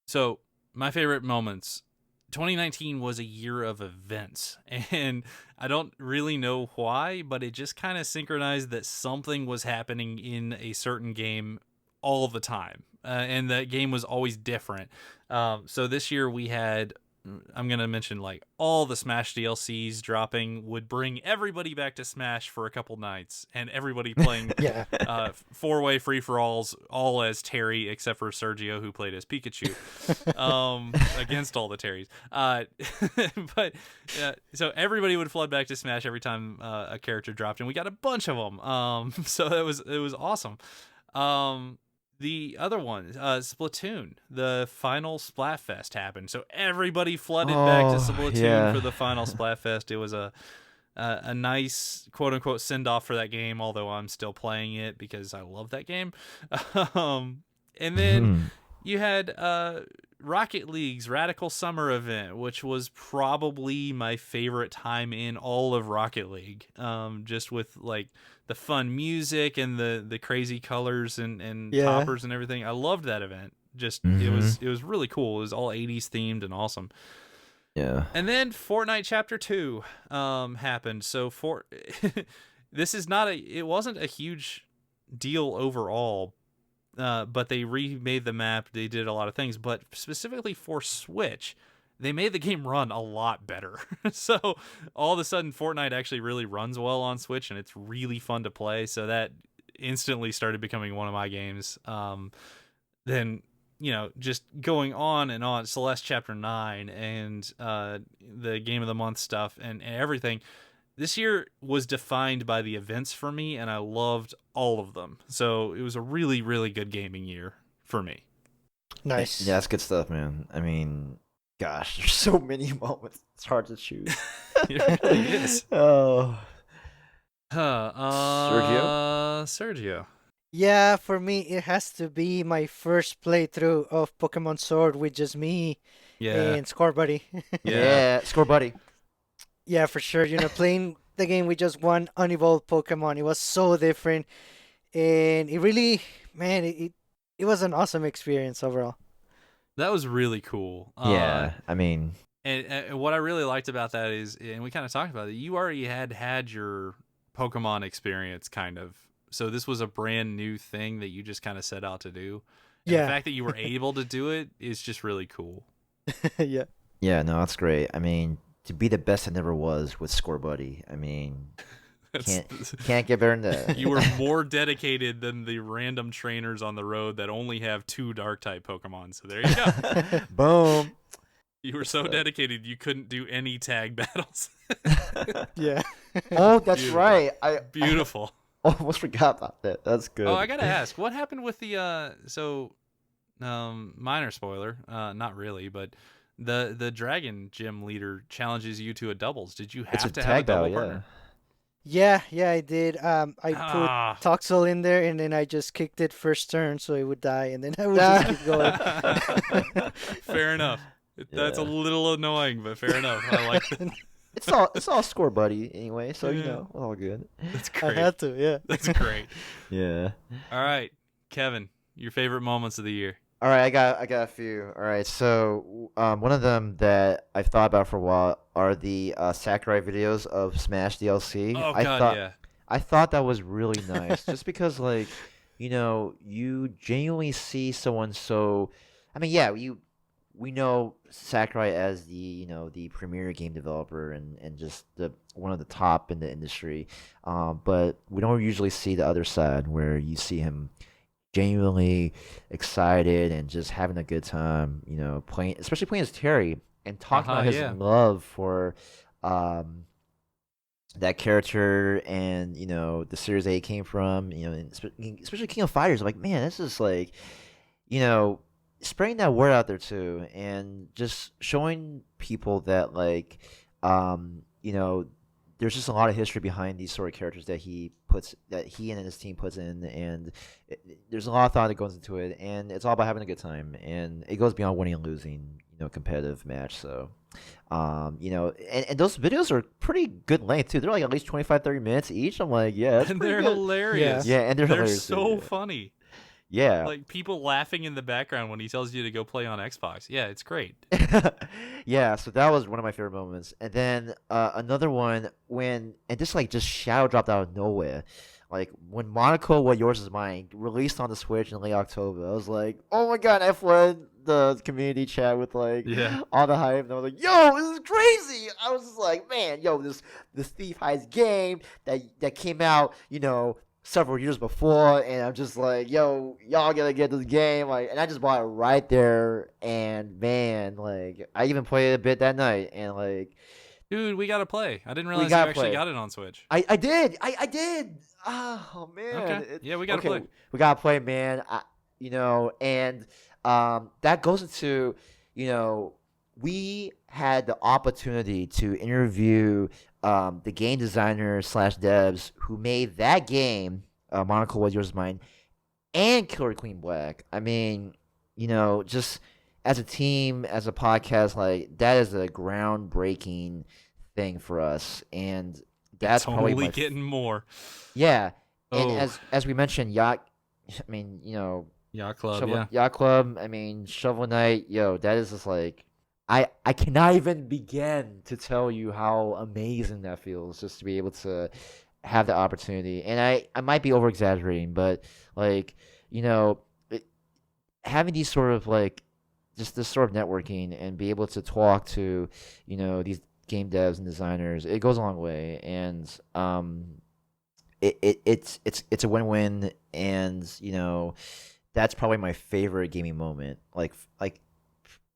So my favorite moments. 2019 was a year of events, and I don't really know why, but it just kind of synchronized that something was happening in a certain game all the time, and that game was always different. So this year we had, I'm going to mention like all the Smash DLCs dropping would bring everybody back to Smash for a couple nights, and everybody playing 4-way free-for-alls, all as Terry, except for Sergio, who played as Pikachu, against all the Terrys. But so everybody would flood back to Smash every time a character dropped, and we got a bunch of them. So it was awesome. The other one, Splatoon, the final Splatfest happened, so everybody flooded back to Splatoon for the final Splatfest. It was a nice quote unquote send off for that game, although I'm still playing it because I love that game. And then you had Rocket League's Radical Summer event, which was probably my favorite time in all of Rocket League. Just with like the fun music and the crazy colors and toppers and everything. I loved that event. Just it was really cool. It was all 80s themed and awesome. Yeah. And then Fortnite Chapter 2 happened. So this is not it wasn't a huge deal overall, but they remade the map. They did a lot of things, but specifically for Switch, they made the game run a lot better. So all of a sudden, Fortnite actually really runs well on Switch, and it's really fun to play. So that instantly started becoming one of my games. Then, just going on and on, Celeste Chapter 9 and the Game of the Month stuff and everything. This year was defined by the events for me, and I loved all of them. So it was a really, really good gaming year for me. Nice. Yeah, that's good stuff, man. I mean, gosh, there's so many moments. It's hard to choose. It really is. Oh. Sergio. Yeah, for me, it has to be my first playthrough of Pokemon Sword with just me and Score Buddy. Yeah, Score Buddy. Yeah, for sure. Playing the game with just one unevolved Pokemon, it was so different. And it really, man, it was an awesome experience overall. That was really cool. Yeah, I mean... And what I really liked about that is, and we kind of talked about it, you already had your Pokemon experience, kind of. So this was a brand new thing that you just kind of set out to do. And the fact that you were able to do it is just really cool. Yeah. Yeah, no, that's great. I mean, to be the best it never was with Score Buddy, I mean, can't get better than that. You were more dedicated than the random trainers on the road that only have 2 Dark-type Pokemon. So there you go. Boom. You were so dedicated you couldn't do any tag battles. Yeah. Oh, that's Beautiful. Right. Beautiful. I almost forgot about that. That's good. Oh, I gotta ask, what happened with the minor spoiler, not really, but the Dragon Gym leader challenges you to a doubles. Did you have to have a double partner? Yeah, I did. I put Toxel in there, and then I just kicked it first turn so it would die, and then I would just keep going. Fair enough. That's a little annoying, but fair enough. I like that. It's all Score Buddy anyway, so all good. That's great. I had to, yeah. That's great. Yeah. All right, Kevin, your favorite moments of the year. All right, I got a few. All right, so one of them that I've thought about for a while are the Sakurai videos of Smash DLC. Oh yeah. I thought that was really nice, just because you genuinely see someone so. I mean, yeah, we know Sakurai as the premier game developer and just one of the top in the industry, but we don't usually see the other side where you see him genuinely excited and just having a good time, playing, especially playing as Terry and talking about his love for that character and the series that he came from, and especially King of Fighters. I'm like, man, this is like, spreading that word out there too, and just showing people that there's just a lot of history behind these sort of characters that he and his team puts in, and there's a lot of thought that goes into it, and it's all about having a good time, and it goes beyond winning and losing, competitive match. So, and those videos are pretty good length too. They're like at least 25-30 minutes each. I'm like, yeah, that's and pretty they're good. hilarious. Yeah, and they're hilarious. So funny. Yeah. Like people laughing in the background when he tells you to go play on Xbox. Yeah, it's great. Yeah, so that was one of my favorite moments. And then another one and this just shadow dropped out of nowhere. Like when Monaco What Yours Is Mine released on the Switch in late October, I was like, oh my god, I flooded the community chat with all the hype, and I was like, yo, this is crazy. I was just like, man, yo, this Thief Heist game that came out, several years before, and I'm just like, yo, y'all gotta get this game, and I just bought it right there, and man, I even played it a bit that night, and dude, we gotta play. I didn't realize you actually got it on Switch. I did. Oh man. Okay. Yeah, we gotta play. We gotta play, man. And that goes into, we had the opportunity to interview the game designers / devs who made that game, Monaco Was Yours Is Mine, and Killer Queen Black. I mean, just as a team, as a podcast, that is a groundbreaking thing for us, and that's it's probably only getting more. Yeah, and as we mentioned, Yacht Club, Shovel, Yacht Club. I mean, Shovel Knight, that is just I cannot even begin to tell you how amazing that feels just to be able to have the opportunity. And I might be over exaggerating, but like, you know, having these sort of like just this sort of networking and be able to talk to, these game devs and designers, it goes a long way. And it's a win-win. And that's probably my favorite gaming moment, like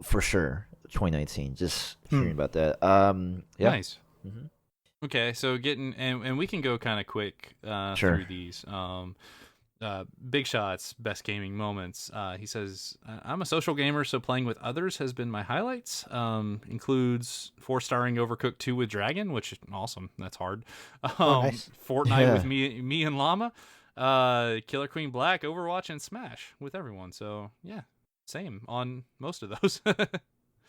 for sure, 2019. Just hearing about that. Yeah. Nice. Mm-hmm. Okay, so getting and we can go kind of quick Sure. through these. Big Shots, best gaming moments. He says, "I'm a social gamer, so playing with others has been my highlights. Includes 4-starring Overcooked 2 with Dragon, which is awesome. That's hard. Nice. Fortnite with me and Llama. Killer Queen Black, Overwatch, and Smash with everyone. So yeah, same on most of those."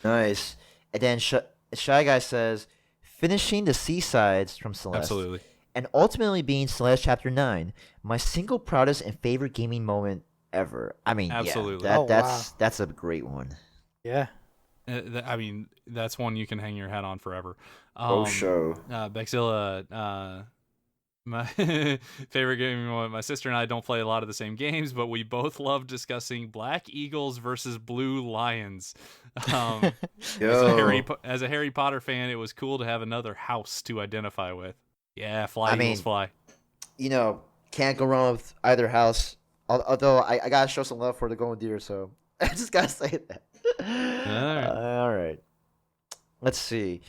Nice. And then Shy Guy says, finishing the Seasides from Celeste. Absolutely. And ultimately being Celeste Chapter 9, my single proudest and favorite gaming moment ever. I mean, absolutely. Yeah, that's a great one. Yeah. I mean, that's one you can hang your hat on forever. Sure. Bexilla, my favorite gaming moment. My sister and I don't play a lot of the same games, but we both love discussing Black Eagles versus Blue Lions. As a Harry Potter fan, it was cool to have another house to identify with. Yeah, Eagles fly. Can't go wrong with either house. Although I gotta show some love for the Golden Deer, so I just gotta say that. All right. Let's see.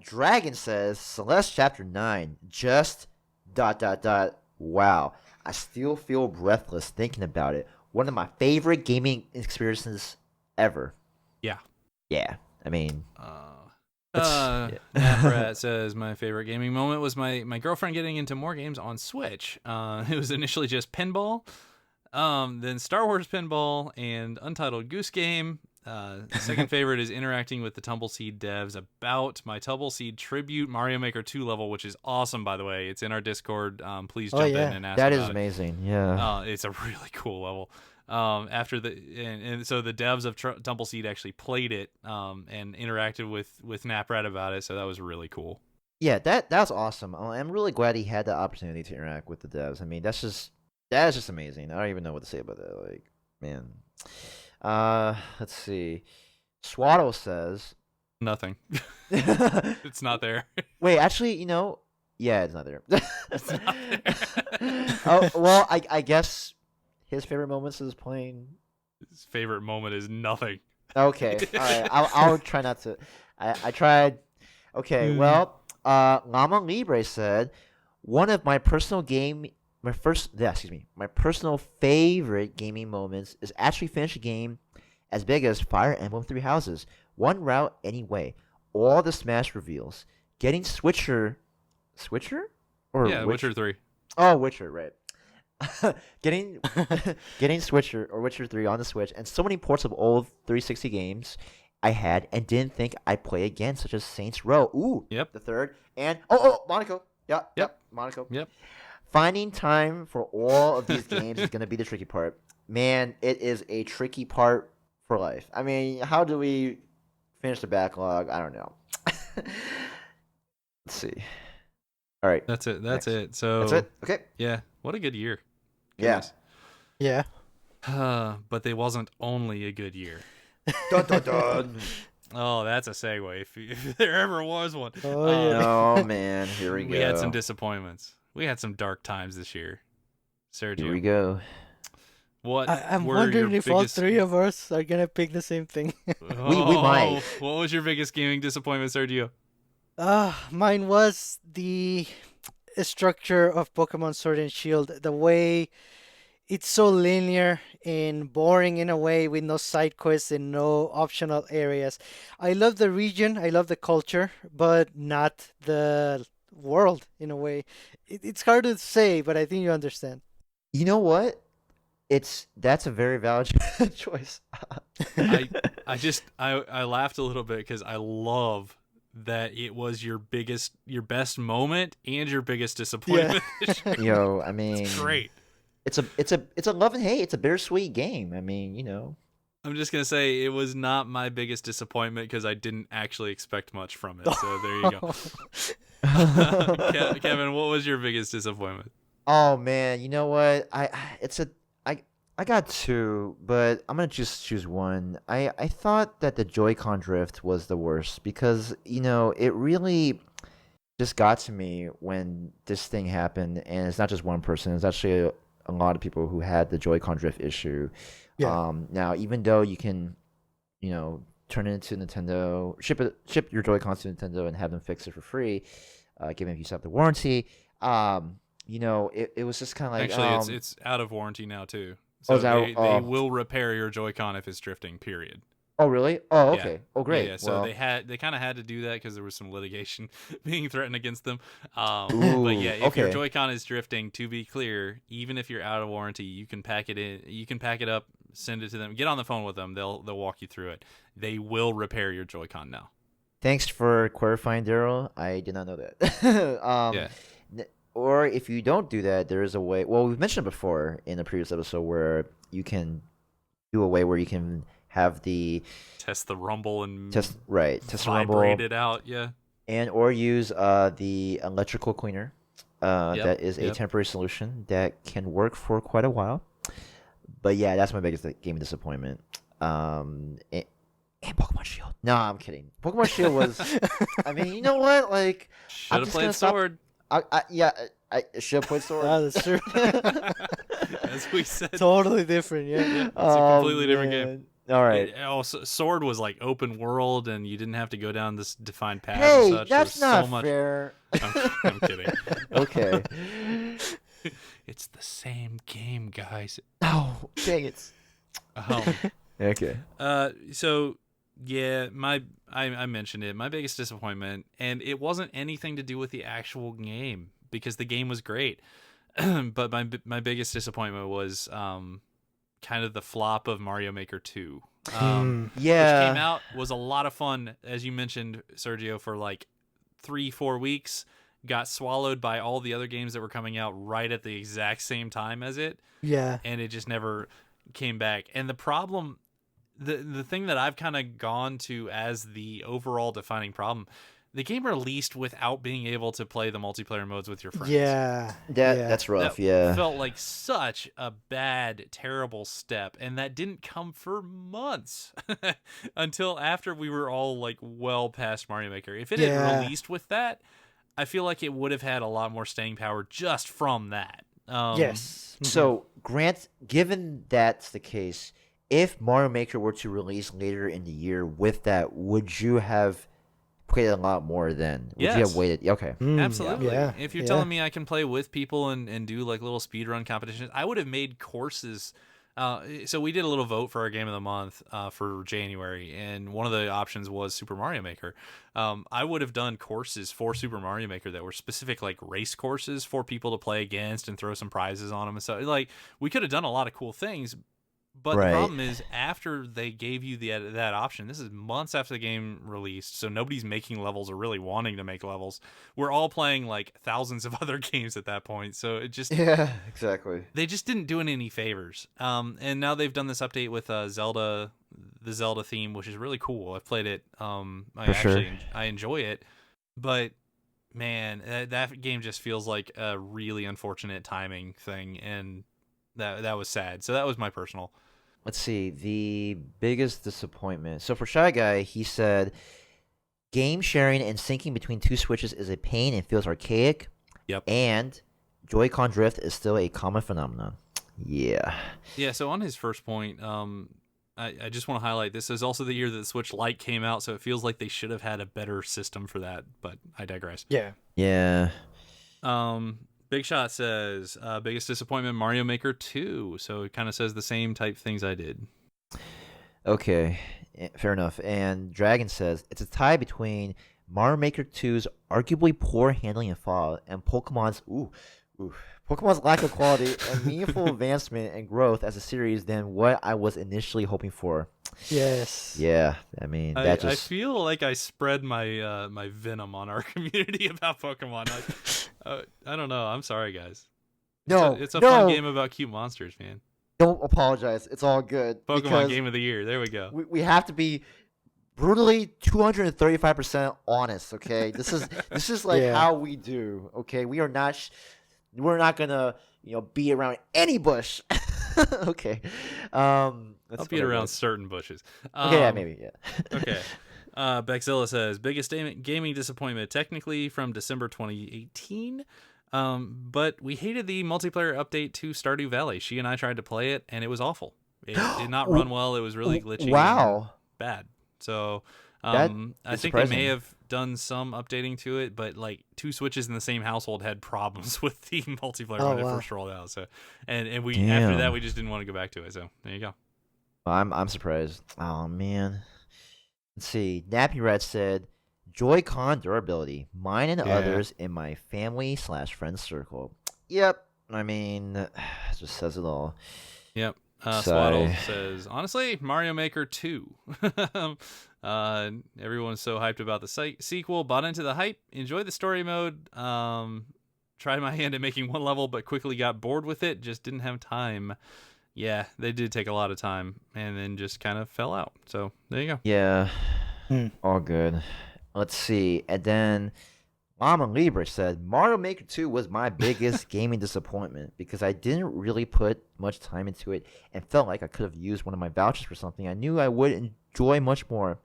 Dragon says Celeste Chapter 9. Just ... Wow. I still feel breathless thinking about it. One of my favorite gaming experiences ever. Yeah. Yeah. I mean. Naprat says my favorite gaming moment was my girlfriend getting into more games on Switch. It was initially just pinball, then Star Wars pinball and Untitled Goose Game. Second favorite is interacting with the Tumbleseed devs about my Tumbleseed tribute Mario Maker 2 level, which is awesome, by the way. It's in our Discord. Please jump in and ask that about is amazing. Yeah. It's a really cool level. After so the devs of Tumbleseed actually played it and interacted with Naprat about it, so that was really cool. Yeah, that's awesome. I'm really glad he had the opportunity to interact with the devs. I mean, that is just amazing. I don't even know what to say about that. Like, man. Let's see. Swaddle says nothing. It's not there. Wait, actually, yeah, it's not there. It's not there. Oh, well, I guess his favorite moments is playing. His favorite moment is nothing. Okay, all right. I'll try not to. I tried. Okay, well, Llama Libre said one of my personal favorite gaming moments is actually finish a game as big as Fire Emblem Three Houses, one route anyway. All the Smash reveals, getting Switcher, or Witcher 3. Oh, Witcher, right. getting Switcher or Witcher 3 on the Switch, and so many ports of old 360 games I had and didn't think I'd play again, such as Saints Row. Ooh, yep. The third, and Monaco. Yep, Monaco. Yep. Finding time for all of these games is gonna be the tricky part. Man, it is a tricky part for life. I mean, how do we finish the backlog? I don't know. Let's see. All right. That's it. Next. So that's it. Okay. Yeah. What a good year. Goodness. Yeah. But they wasn't only a good year. Dun, dun, dun. Oh, that's a segue. If there ever was one. Oh man, here we go. We had some disappointments. We had some dark times this year. Sergio. Here we go. I'm wondering if all three of us are gonna pick the same thing. we might. What was your biggest gaming disappointment, Sergio? Mine was the structure of Pokemon Sword and Shield. The way it's so linear and boring in a way, with no side quests and no optional areas. I love the region, I love the culture, but not the world in a way. It's hard to say, but I think you understand. You know what? That's a very valid choice. I laughed a little bit because I love that it was your best moment and your biggest disappointment. Yeah. Yo, I mean, it's great. It's a love and hate. It's a bittersweet game. I mean, I'm just gonna say it was not my biggest disappointment because I didn't actually expect much from it. So there you go. Kevin, what was your biggest disappointment? Oh man, you know what? I got two, but I'm gonna just choose one. I thought that the Joy-Con drift was the worst because it really just got to me when this thing happened, and it's not just one person. It's actually a lot of people who had the Joy-Con drift issue. Yeah. Now, even though you can, turn it into Nintendo, ship your Joy-Cons to Nintendo and have them fix it for free, given if you still have the warranty. It was just kind of like Actually, it's out of warranty now too. Oh, So they will repair your Joy-Con if it's drifting. Period. Oh, really? Oh, Yeah. okay. Oh, great. Yeah. So Well, they kind of had to do that because there was some litigation being threatened against them. ooh, But yeah, if your okay. Joy-Con is drifting, to be clear, even if you're out of warranty, you can pack it in. You can pack it up, send it to them, get on the phone with them. They'll walk you through it. They will repair your Joy-Con now. Thanks for clarifying, Daryl. I did not know that. Yeah. Or if you don't do that, there is a way. Well, we've mentioned it before in a previous episode where you can do a way where you can have the Test the rumble and test the rumble, vibrate it out. Yeah. and or use the electrical cleaner. That is a Yep. temporary solution that can work for quite a while. But yeah, that's my biggest game disappointment. And Pokemon Shield. No, I'm kidding. Pokemon Shield was. I mean, you know what? Like, Should have played Sword. I should have played Sword. That's true. As we said. Totally different, yeah. Yeah, it's a completely different game. All right. Also, Sword was like open world, and you didn't have to go down this defined path. Hey, and such. that's There was not so much... fair. I'm kidding. Okay. It's the same game, guys. Oh, dang it. Okay. So yeah, I mentioned it. My biggest disappointment, and it wasn't anything to do with the actual game because the game was great. But my biggest disappointment was kind of the flop of Mario Maker 2. Yeah. Which came out, was a lot of fun, as you mentioned, Sergio, for like 3-4 weeks. Got swallowed by all the other games that were coming out right at the exact same time as it. Yeah. And it just never came back. And the problem, the thing that I've kind of gone to as the overall defining problem, the game released without being able to play the multiplayer modes with your friends. Yeah. That's rough. That Yeah. felt like such a bad, terrible step, and that didn't come for months until after we were all like well past Mario Maker. If it had released with that, I feel like it would have had a lot more staying power just from that. Yes. So, given that's the case, if Mario Maker were to release later in the year with that, would you have played a lot more then? Would you have Yes. waited? Okay. Absolutely. Yeah. If you're telling me I can play with people and do like little speedrun competitions, I would have made courses. So we did a little vote for our game of the month for January, and one of the options was Super Mario Maker. I would have done courses for Super Mario Maker that were specific, like race courses for people to play against and throw some prizes on them and stuff. Like, we could have done a lot of cool things. But Right. the problem is, after they gave you that option, this is months after the game released, so nobody's making levels or really wanting to make levels. We're all playing like thousands of other games at that point, so it just Exactly. they just didn't do it any favors. And now they've done this update with Zelda, the Zelda theme, which is really cool. I've played it. I enjoy it, but man, that game just feels like a really unfortunate timing thing, and that was sad. So that was my personal. Let's see. The biggest disappointment. So for Shy Guy, he said, game sharing and syncing between two Switches is a pain and feels archaic. Yep. And Joy-Con drift is still a common phenomenon. Yeah. Yeah, so on his first point, I just want to highlight this is also the year that the Switch Lite came out, so it feels like they should have had a better system for that, but I digress. Yeah. Yeah. Big Shot says, biggest disappointment, Mario Maker 2. So it kind of says the same type things I did. Okay. Fair enough. And Dragon says, it's a tie between Mario Maker 2's arguably poor handling and fall and Pokemon's Pokemon's lack of quality and meaningful advancement and growth as a series than what I was initially hoping for. Yes. Yeah, I mean, I feel like I spread my my venom on our community about Pokemon. I don't know. I'm sorry, guys. It's a fun game about cute monsters, man. Don't apologize. It's all good. Pokemon Game of the Year. There we go. We have to be brutally 235% honest. Okay, this is like how we do. Okay, we're not gonna beat around any bush. Okay, I'll beat around certain bushes. Okay, yeah, maybe, yeah. Okay. Bexzilla says biggest gaming disappointment technically from December 2018. But we hated the multiplayer update to Stardew Valley. She and I tried to play it, and it was awful. It did not run well. It was really glitchy. Wow. Bad. So I think surprising. they may have done some updating to it, but like 2 Switches in the same household had problems with the multiplayer when it first rolled out. So and we after that we just didn't want to go back to it. So there you go. I'm surprised. Oh man. Let's see. Nappy Rat said, Joy-Con durability. Mine and others in my family/friend circle. Yep. I mean, it just says it all. Yep. Swaddle says, honestly, Mario Maker 2. Everyone's so hyped about the sequel. Bought into the hype. Enjoyed the story mode. Tried my hand at making one level, but quickly got bored with it. Just didn't have time. Yeah, they did take a lot of time, and then just kind of fell out. So there you go. Yeah, all good. Let's see. And then Mama Libra said, Mario Maker 2 was my biggest gaming disappointment because I didn't really put much time into it and felt like I could have used one of my vouchers for something I knew I would enjoy much more.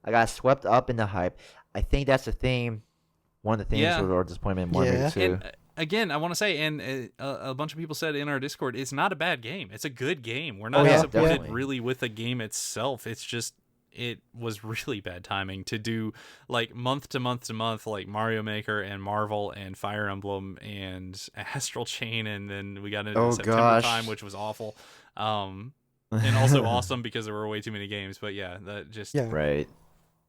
I got swept up in the hype. I think that's the theme. One of the themes of our disappointment in Mario Maker 2. And, again, I want to say, and a bunch of people said in our Discord, it's not a bad game. It's a good game. We're not disappointed really with the game itself. It's just it was really bad timing to do like month to month to month, like Mario Maker and Marvel and Fire Emblem and Astral Chain, and then we got into September time, which was awful. And also awesome because there were way too many games. But yeah, that just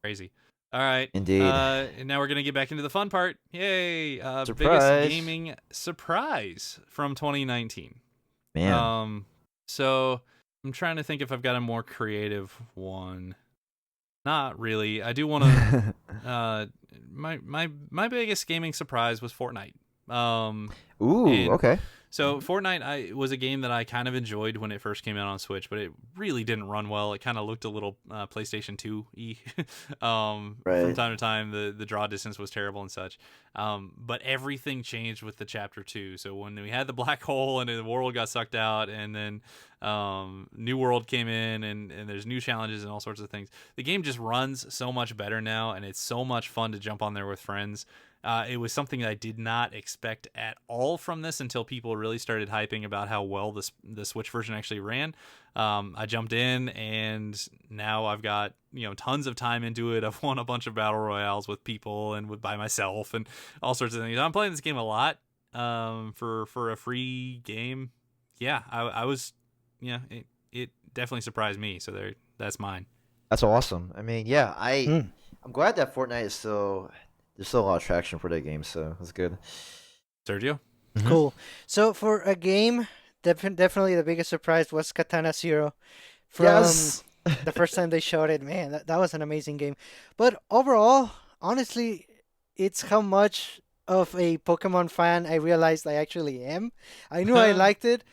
crazy. All right. Indeed. And now we're going to get back into the fun part. Yay. Surprise. Biggest gaming surprise from 2019. Man. So I'm trying to think if I've got a more creative one. Not really. I do want to my biggest gaming surprise was Fortnite. Okay. So Fortnite was a game that I kind of enjoyed when it first came out on Switch, but it really didn't run well. It kind of looked a little PlayStation 2-y. From time to time, the draw distance was terrible and such. But everything changed with the Chapter 2. So when we had the black hole and the world got sucked out, and then New World came in, and there's new challenges and all sorts of things. The game just runs so much better now, and it's so much fun to jump on there with friends. It was something that I did not expect at all from this until people really started hyping about how well the Switch version actually ran. I jumped in, and now I've got tons of time into it. I've won a bunch of battle royales with people and by myself and all sorts of things. I'm playing this game a lot for a free game. Yeah, I was. Yeah, it definitely surprised me. So that's mine. That's awesome. I mean, yeah, I'm glad that Fortnite is still. There's still a lot of traction for that game, so that's good. Sergio? Mm-hmm. Cool. So for a game, definitely the biggest surprise was Katana Zero. From the first time they showed it, man, that was an amazing game. But overall, honestly, it's how much of a Pokemon fan I realized I actually am. I knew I liked it,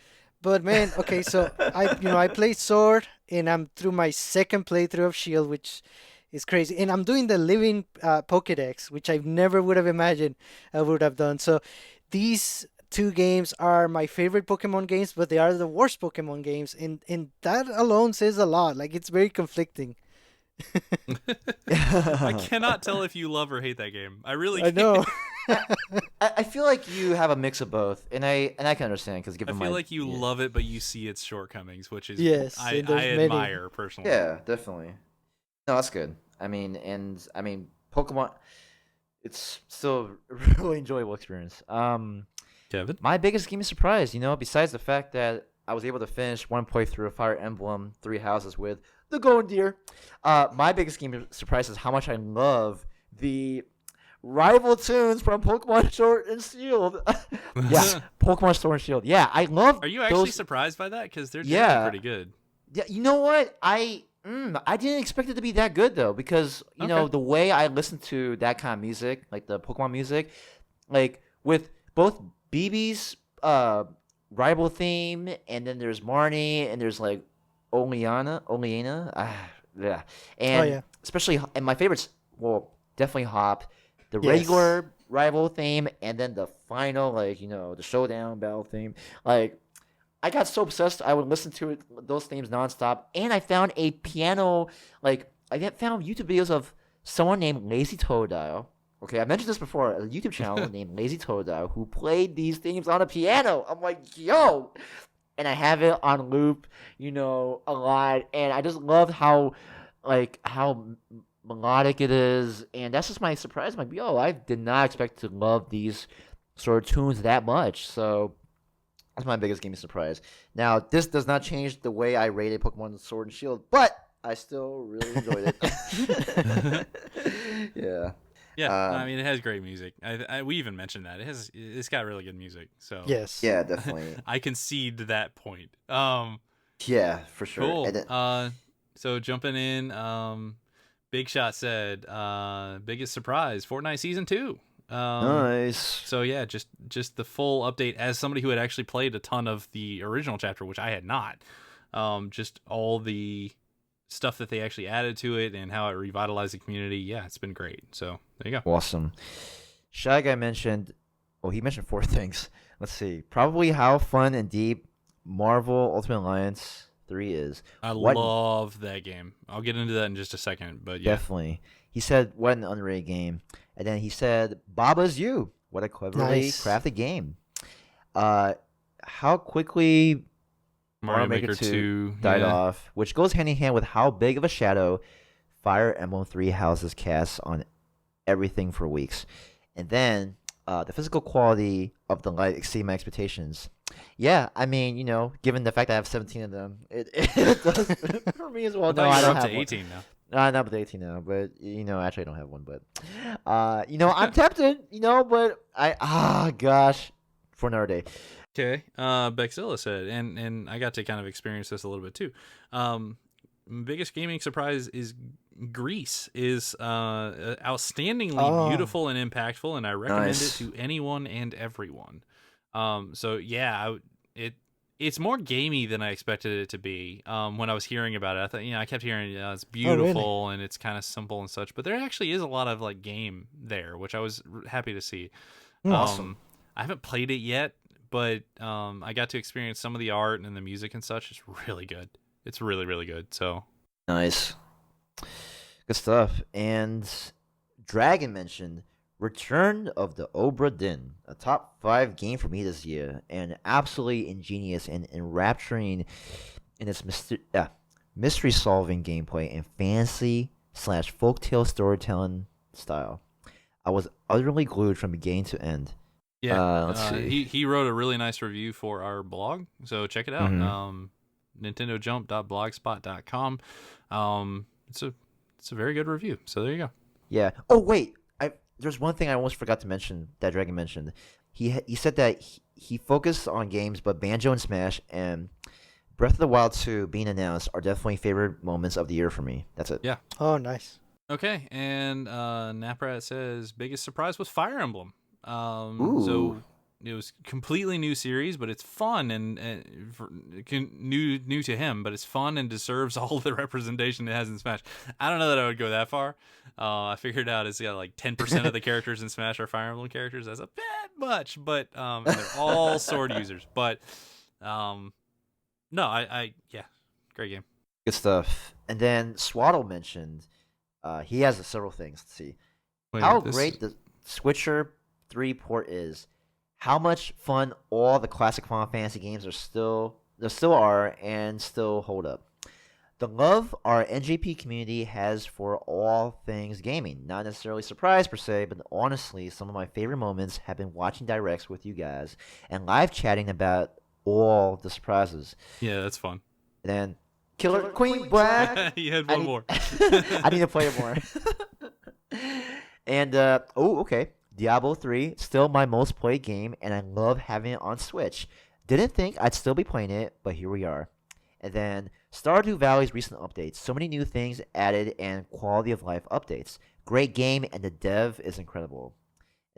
but man, okay, so I played Sword, and I'm through my second playthrough of Shield, which is crazy. And I'm doing the living Pokédex, which I never would have imagined I would have done. So these two games are my favorite Pokemon games, but they are the worst Pokemon games. And that alone says a lot. Like, it's very conflicting. I cannot tell if you love or hate that game. I really can't. I know. I feel like you have a mix of both, and I can understand because I feel like you love it, but you see its shortcomings, which is I many. admire personally. Yeah, definitely. No, that's good. I mean, Pokemon, it's still a really enjoyable experience. Kevin? My biggest gaming surprise, besides the fact that I was able to finish one playthrough of Fire Emblem 3 Houses with the Golden Deer, my biggest gaming surprise is how much I love the rival tunes from Pokemon Sword and Shield. Yeah, Pokemon Sword and Shield. Yeah, I love. Are you actually surprised by that? Because they're pretty good. Yeah, you know what? I didn't expect it to be that good though, because the way I listen to that kind of music, like the Pokemon music, like with both BB's rival theme, and then there's Marnie, and there's like Oleana. Yeah, Oh and yeah. especially and my favorites. Well, definitely Hop, the Yes. regular rival theme, and then the final the showdown battle theme. Like I got so obsessed, I would listen to those themes nonstop. And I found a piano, I found YouTube videos of someone named Lazy Totodile. Okay, I mentioned this before. A YouTube channel named Lazy Totodile who played these themes on a piano. I'm like, yo, and I have it on loop, a lot. And I just love how melodic it is. And that's just my surprise. I'm like, yo, I did not expect to love these sort of tunes that much. So that's my biggest gaming surprise. Now, this does not change the way I rated Pokemon Sword and Shield, but I still really enjoyed it. Yeah. Yeah, I mean, it has great music. We even mentioned that it's got really good music. So Yes. Yeah, definitely. I concede to that point. Yeah, for sure. Cool. Then, So jumping in, Big Shot said, biggest surprise, Fortnite Season 2. nice. So yeah, just the full update as somebody who had actually played a ton of the original chapter, which I had not. Just all the stuff that they actually added to it and how it revitalized the community. Yeah, it's been great. So there you go. Awesome. Shy Guy mentioned, he mentioned 4 things. Let's see. Probably how fun and deep Marvel Ultimate Alliance 3 is. I love that game. I'll get into that in just a second, but yeah. Definitely. He said, what an underrated game. And then he said, Baba's You. What a cleverly crafted game. How quickly Mario Maker 2 died off, which goes hand in hand with how big of a shadow Fire Emblem 3 houses casts on everything for weeks. And then the physical quality of the light exceed my expectations. Yeah, I mean, given the fact that I have 17 of them, it does for me as well. No, I don't have 18 now. I'm up to 18 now, but actually I don't have one. But I'm tempted, but gosh, for another day. Okay, Bexilla said, and I got to kind of experience this a little bit too. Biggest gaming surprise is Grease is outstandingly beautiful and impactful, and I recommend it to anyone and everyone. So yeah, it's more gamey than I expected it to be. When I was hearing about it, I thought, I kept hearing it's beautiful and it's kind of simple and such, but there actually is a lot of like game there, which I was happy to see. Awesome. I haven't played it yet, but I got to experience some of the art and the music and such. It's really good. It's really, really good. So nice, good stuff. And Dragon mentioned Return of the Obra Dinn, a top 5 game for me this year, and absolutely ingenious and enrapturing in its mystery-solving gameplay and fantasy/folktale storytelling style. I was utterly glued from beginning to end. Yeah, let's see. He wrote a really nice review for our blog, so check it out. NintendoJump.blogspot.com. It's a very good review. So there you go. Yeah. Oh wait, there's one thing I almost forgot to mention that Dragon mentioned. He said that he focused on games, but Banjo and Smash and Breath of the Wild 2 being announced are definitely favorite moments of the year for me. That's it. Yeah. Oh, nice. Okay, and Naprat says biggest surprise was Fire Emblem. Ooh. So it was completely new series, but it's fun and new to him, but it's fun and deserves all the representation it has in Smash. I don't know that I would go that far. I figured out it's got like 10% of the characters in Smash are Fire Emblem characters. That's a bit much, but and they're all sword users. But no, yeah, great game. Good stuff. And then Swaddle mentioned he has several things. Let's see how great the Switcher 3 port is. How much fun all the classic Final Fantasy games still are and still hold up. The love our NJP community has for all things gaming. Not necessarily surprised per se, but honestly, some of my favorite moments have been watching directs with you guys and live chatting about all the surprises. Yeah, that's fun. And then Killer Queen Black. You had one more. I need to play it more. And okay. Diablo 3, still my most played game, and I love having it on Switch. Didn't think I'd still be playing it, but here we are. And then Stardew Valley's recent updates. So many new things added and quality of life updates. Great game, and the dev is incredible.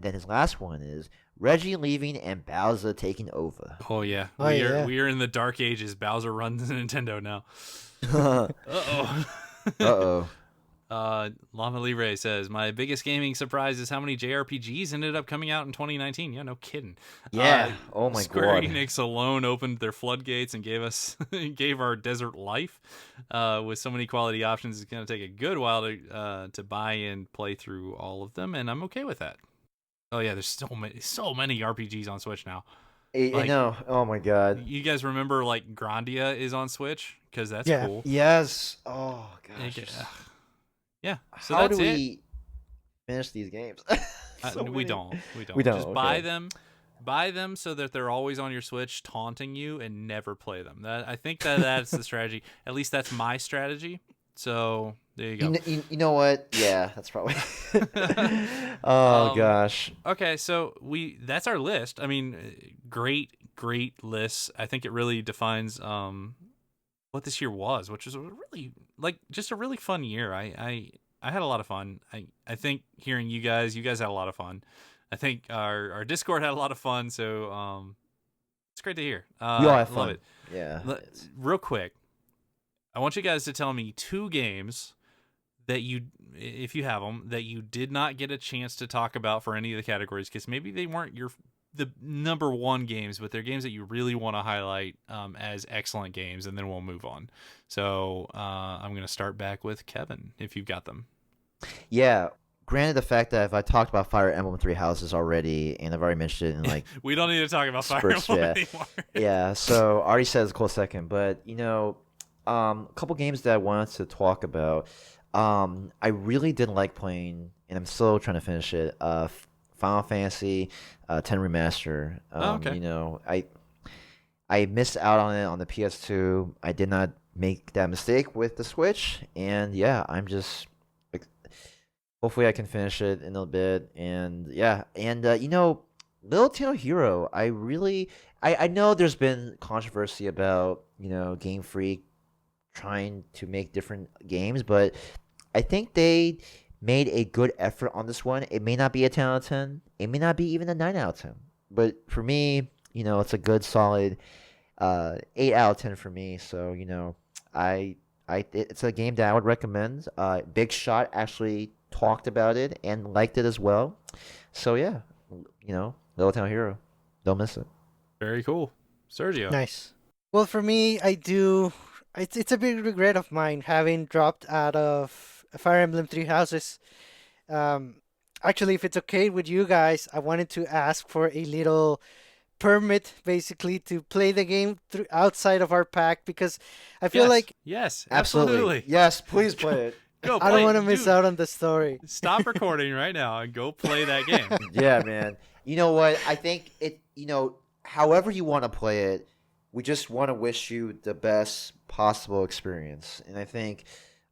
And then his last one is Reggie leaving and Bowser taking over. Oh yeah, Oh, yeah. we are in the dark ages. Bowser runs Nintendo now. Uh-oh. Uh-oh. Lama Libre says, my biggest gaming surprise is how many JRPGs ended up coming out in 2019. Yeah, no kidding. Yeah. Oh my Square god. Enix alone opened their floodgates and gave our desert life. With so many quality options, it's going to take a good while to buy and play through all of them, and I'm okay with that. Oh yeah, there's so many RPGs on Switch now. I know. Oh my god. You guys remember like Grandia is on Switch? Because that's cool. Yes. Oh gosh. Yeah. So How that's do it. we finish these games? We don't. We don't. Just Okay. buy them so that they're always on your Switch, taunting you, and never play them. I think that's the strategy. At least that's my strategy. So there you go. You know what? Yeah, that's probably. Oh gosh. Okay, so that's our list. I mean, great list. I think it really defines what this year was, which was a really just a really fun year. I had a lot of fun. I think hearing you guys had a lot of fun. I think our Discord had a lot of fun. So it's great to hear. We all have fun. Love it. Yeah. Real quick, I want you guys to tell me 2 games that you, if you have them, that you did not get a chance to talk about for any of the categories, because maybe they weren't the number 1 games, but they're games that you really want to highlight as excellent games, and then we'll move on. So I'm going to start back with Kevin, if you've got them. Yeah. Granted, the fact that if I talked about Fire Emblem Three Houses already, and I've already mentioned it in like we don't need to talk about Fire Emblem anymore. Yeah. So already said it's a close second, but a couple games that I wanted to talk about. I really did like playing, and I'm still trying to finish it. Final Fantasy X Remaster. Okay. I missed out on it on the PS2. I did not make that mistake with the Switch, and yeah, I'm just hopefully I can finish it in a little bit. And yeah, and Little Town Hero. I know there's been controversy about Game Freak trying to make different games, but I think they made a good effort on this one. It may not be a 10 out of 10. It may not be even a 9 out of 10. But for me, it's a good solid 8 out of 10 for me. So, it's a game that I would recommend. Big Shot actually talked about it and liked it as well. So yeah, Little Town Hero. Don't miss it. Very cool. Sergio. Nice. Well, for me, I do. It's a big regret of mine having dropped out of Fire Emblem Three Houses. Actually, if it's okay with you guys, I wanted to ask for a little permit, basically, to play the game outside of our pack, because I feel like yes, absolutely. Yes, please play it. Go play I don't want to miss out on the story. Stop recording right now and go play that game. Yeah, man. You know what? I think however you want to play it, we just want to wish you the best possible experience. And I think,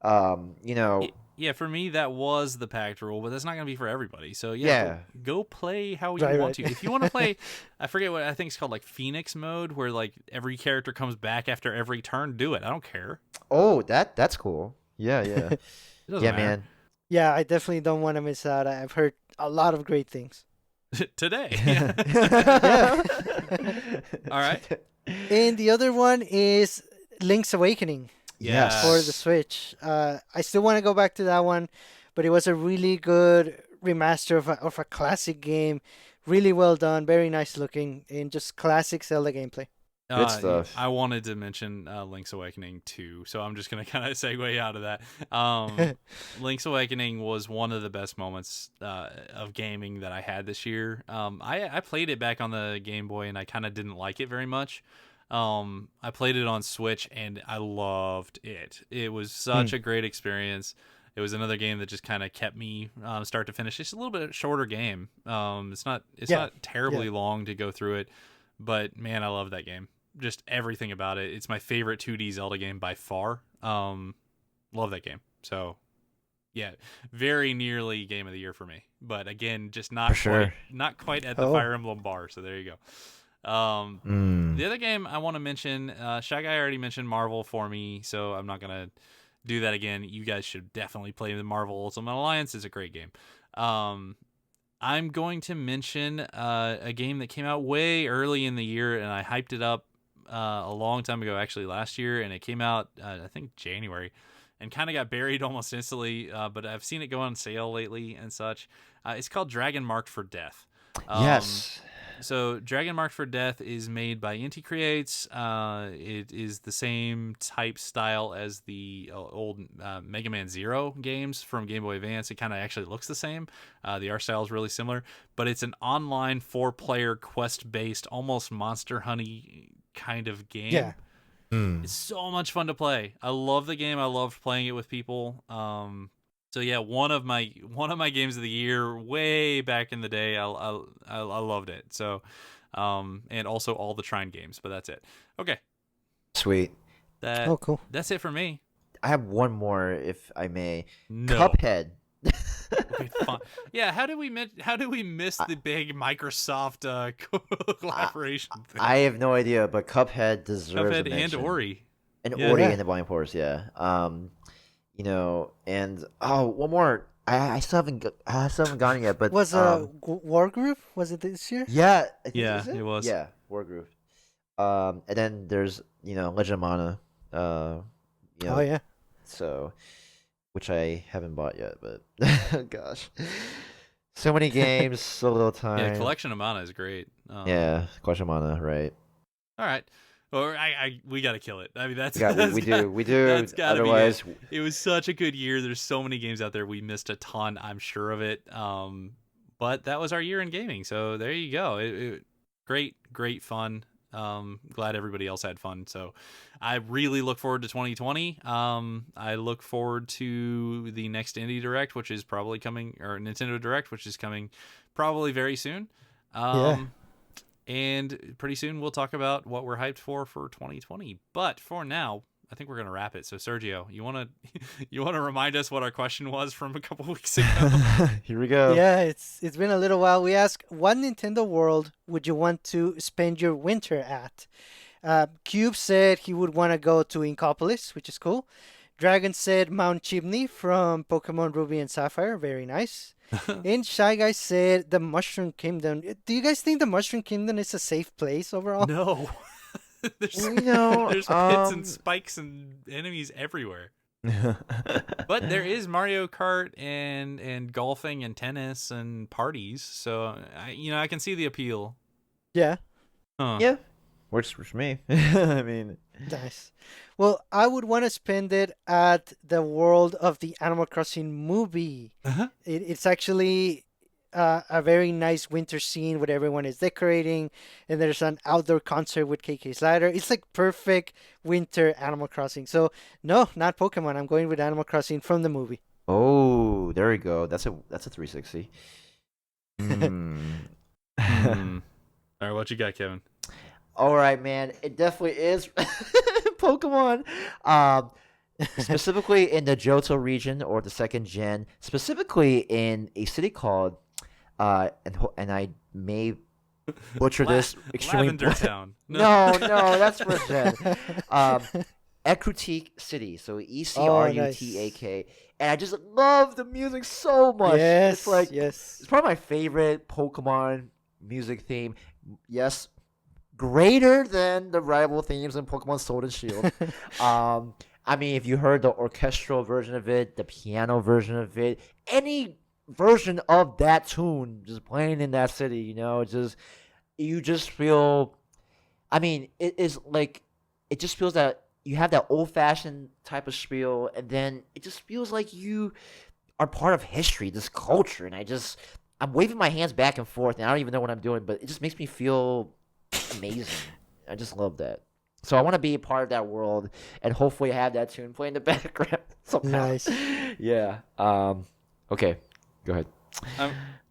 Yeah, for me, that was the packed rule, but that's not going to be for everybody. So, go play how you want to. If you want to play, I forget what I think it's called, like Phoenix mode, where like every character comes back after every turn, do it. I don't care. Oh, that's cool. Yeah. Yeah, matter. Man. Yeah, I definitely don't want to miss out. I've heard a lot of great things. Today. Yeah. All right. And the other one is Link's Awakening. Yes. For the Switch. I still want to go back to that one, but it was a really good remaster of a classic game. Really well done, very nice looking, and just classic Zelda gameplay. Good stuff. I wanted to mention Link's Awakening too, so I'm just going to kind of segue out of that. Link's Awakening was one of the best moments of gaming that I had this year. I played it back on the Game Boy, and I kind of didn't like it very much. I played it on Switch, and I loved it. It was such a great experience. It was another game that just kind of kept me start to finish. It's a little bit shorter game. It's not terribly long to go through it, but man, I love that game. Just everything about it. It's my favorite 2D Zelda game by far. Love that game. So yeah, very nearly game of the year for me. But again, just not quite at the Fire Emblem bar. So there you go. The other game I want to mention, Shy Guy already mentioned Marvel for me, so I'm not gonna do that again. You guys should definitely play the Marvel Ultimate Alliance. It's a great game. I'm going to mention a game that came out way early in the year, and I hyped it up a long time ago, actually last year, and it came out I think January, and kind of got buried almost instantly. But I've seen it go on sale lately and such. It's called Dragon Marked for Death. Yes. So Dragon Marked for Death is made by Inti Creates. It is the same type style as the old Mega Man Zero games from Game Boy Advance. It kind of actually looks the same. The art style is really similar, but it's an online 4-player quest-based, almost Monster Hunty kind of game. Yeah. It's so much fun to play. I love the game. I loved playing it with people. So yeah, one of my games of the year way back in the day. I loved it. So, and also all the Trine games, but that's it. Okay, Sweet. Cool. That's it for me. I have one more, if I may. No. Cuphead. Okay, fine. Yeah, how do we miss the big Microsoft collaboration thing? I have no idea, but Cuphead deserves a Cuphead mention. and Ori. Ori and the Blind Forest, yeah. And one more. I still haven't gotten it yet, but Was Wargroove? Was it this year? yeah, It was. Yeah, Wargroove. And then there's Legend of Mana. Oh yeah. So, which I haven't bought yet, but gosh, so many games, so little time. Yeah, Collection of Mana is great. Yeah, Collection of Mana, right? All right. Or we gotta kill it. I mean, We do. That's gotta Otherwise, be it. It was such a good year. There's so many games out there. We missed a ton, I'm sure of it. But that was our year in gaming. So there you go. Great fun. Glad everybody else had fun. So I really look forward to 2020. I look forward to the next Indie Direct, which is probably coming, or Nintendo Direct, which is coming probably very soon. And pretty soon we'll talk about what we're hyped for 2020. But for now, I think we're gonna wrap it. So Sergio, you wanna remind us what our question was from a couple weeks ago? Here we go. Yeah, it's been a little while. We asked, what Nintendo world would you want to spend your winter at? Cube said he would want to go to Inkopolis, which is cool. Dragon said Mount Chimney from Pokemon Ruby and Sapphire, very nice. And Shy Guy said the Mushroom Kingdom. Do you guys think the Mushroom Kingdom is a safe place overall? No. There's pits and spikes and enemies everywhere. But there is Mario Kart and golfing and tennis and parties, so I can see the appeal. Yeah. Huh. Yeah. Works for me. I mean, nice. Well, I would want to spend it at the world of the Animal Crossing movie. Uh-huh. It's actually a very nice winter scene where everyone is decorating, and there's an outdoor concert with KK Slider. It's like perfect winter Animal Crossing. So no, not Pokemon. I'm going with Animal Crossing from the movie. oh, there we go. That's a 360. All right, what you got, Kevin? All right, man. It definitely is Pokemon. Specifically in the Johto region or the second gen, specifically in a city called, and I may butcher this extremely. Lavender Town. No, that's first gen. Ecruteak City, so Ecrutak, and I just love the music so much. Yes, it's probably my favorite Pokemon music theme. Yes. Greater than the rival themes in Pokemon Sword and Shield. I mean, if you heard the orchestral version of it, the piano version of it, any version of that tune just playing in that city, you just feel. I mean, it just feels that you have that old-fashioned type of spiel, and then it just feels like you are part of history, this culture, and I'm waving my hands back and forth, and I don't even know what I'm doing, but it just makes me feel amazing. I just love that. So I want to be a part of that world, and hopefully have that tune play in the background somehow. Nice. Yeah. Okay. Go ahead.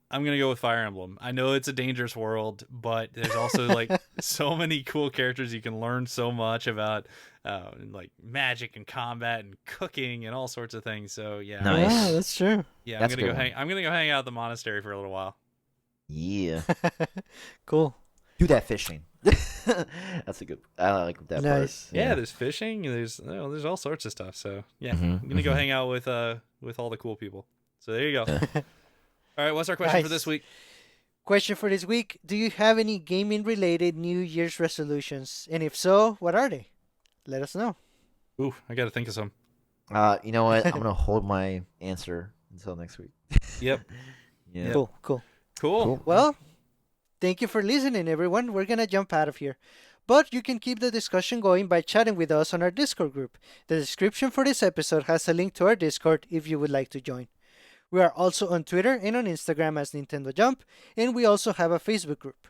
I'm gonna go with Fire Emblem. I know it's a dangerous world, but there's also like so many cool characters. You can learn so much about like magic and combat and cooking and all sorts of things. So yeah. Nice. Yeah, that's true. Yeah, That's I'm gonna go hang out at the monastery for a little while. Yeah. Cool. Do that fishing. That's a good. I like that Nice. part. Yeah, there's fishing. There's all sorts of stuff. So yeah, Mhm, I'm gonna go hang out with all the cool people. So there you go. All right, what's our question for Nice. this week? Question for this week: do you have any gaming-related New Year's resolutions? And if so, what are they? Let us know. Ooh, I got to think of some. You know what? I'm gonna hold my answer until next week. Yep. Yeah. Cool. Well, thank you for listening, everyone. We're gonna jump out of here. But you can keep the discussion going by chatting with us on our Discord group. The description for this episode has a link to our Discord if you would like to join. We are also on Twitter and on Instagram as Nintendo Jump, and we also have a Facebook group.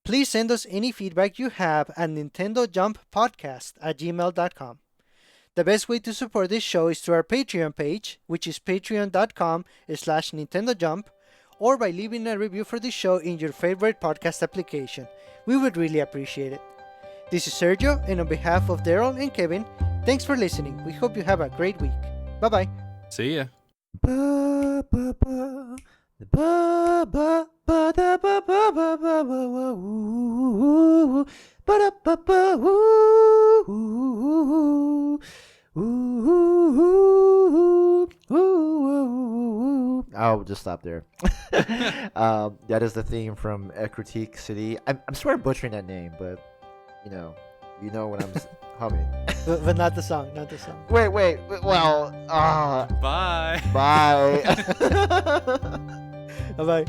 Please send us any feedback you have at NintendoJumpPodcast@gmail.com. The best way to support this show is through our Patreon page, which is patreon.com/NintendoJump, or by leaving a review for this show in your favorite podcast application. We would really appreciate it. This is Sergio, and on behalf of Daryl and Kevin, thanks for listening. We hope you have a great week. Bye-bye. See ya. Ba, ba, ba. Ba, ba, ba, da, ba, ba, ba, ba, ba, ba, ooh, ba, da, ba, ba, ooh, ooh, ooh, ooh. I'll just stop there. That is the theme from Critique City. I'm sort of butchering that name, but you know what I'm humming. But not the song, Wait. Well, Bye. bye. Bye-bye.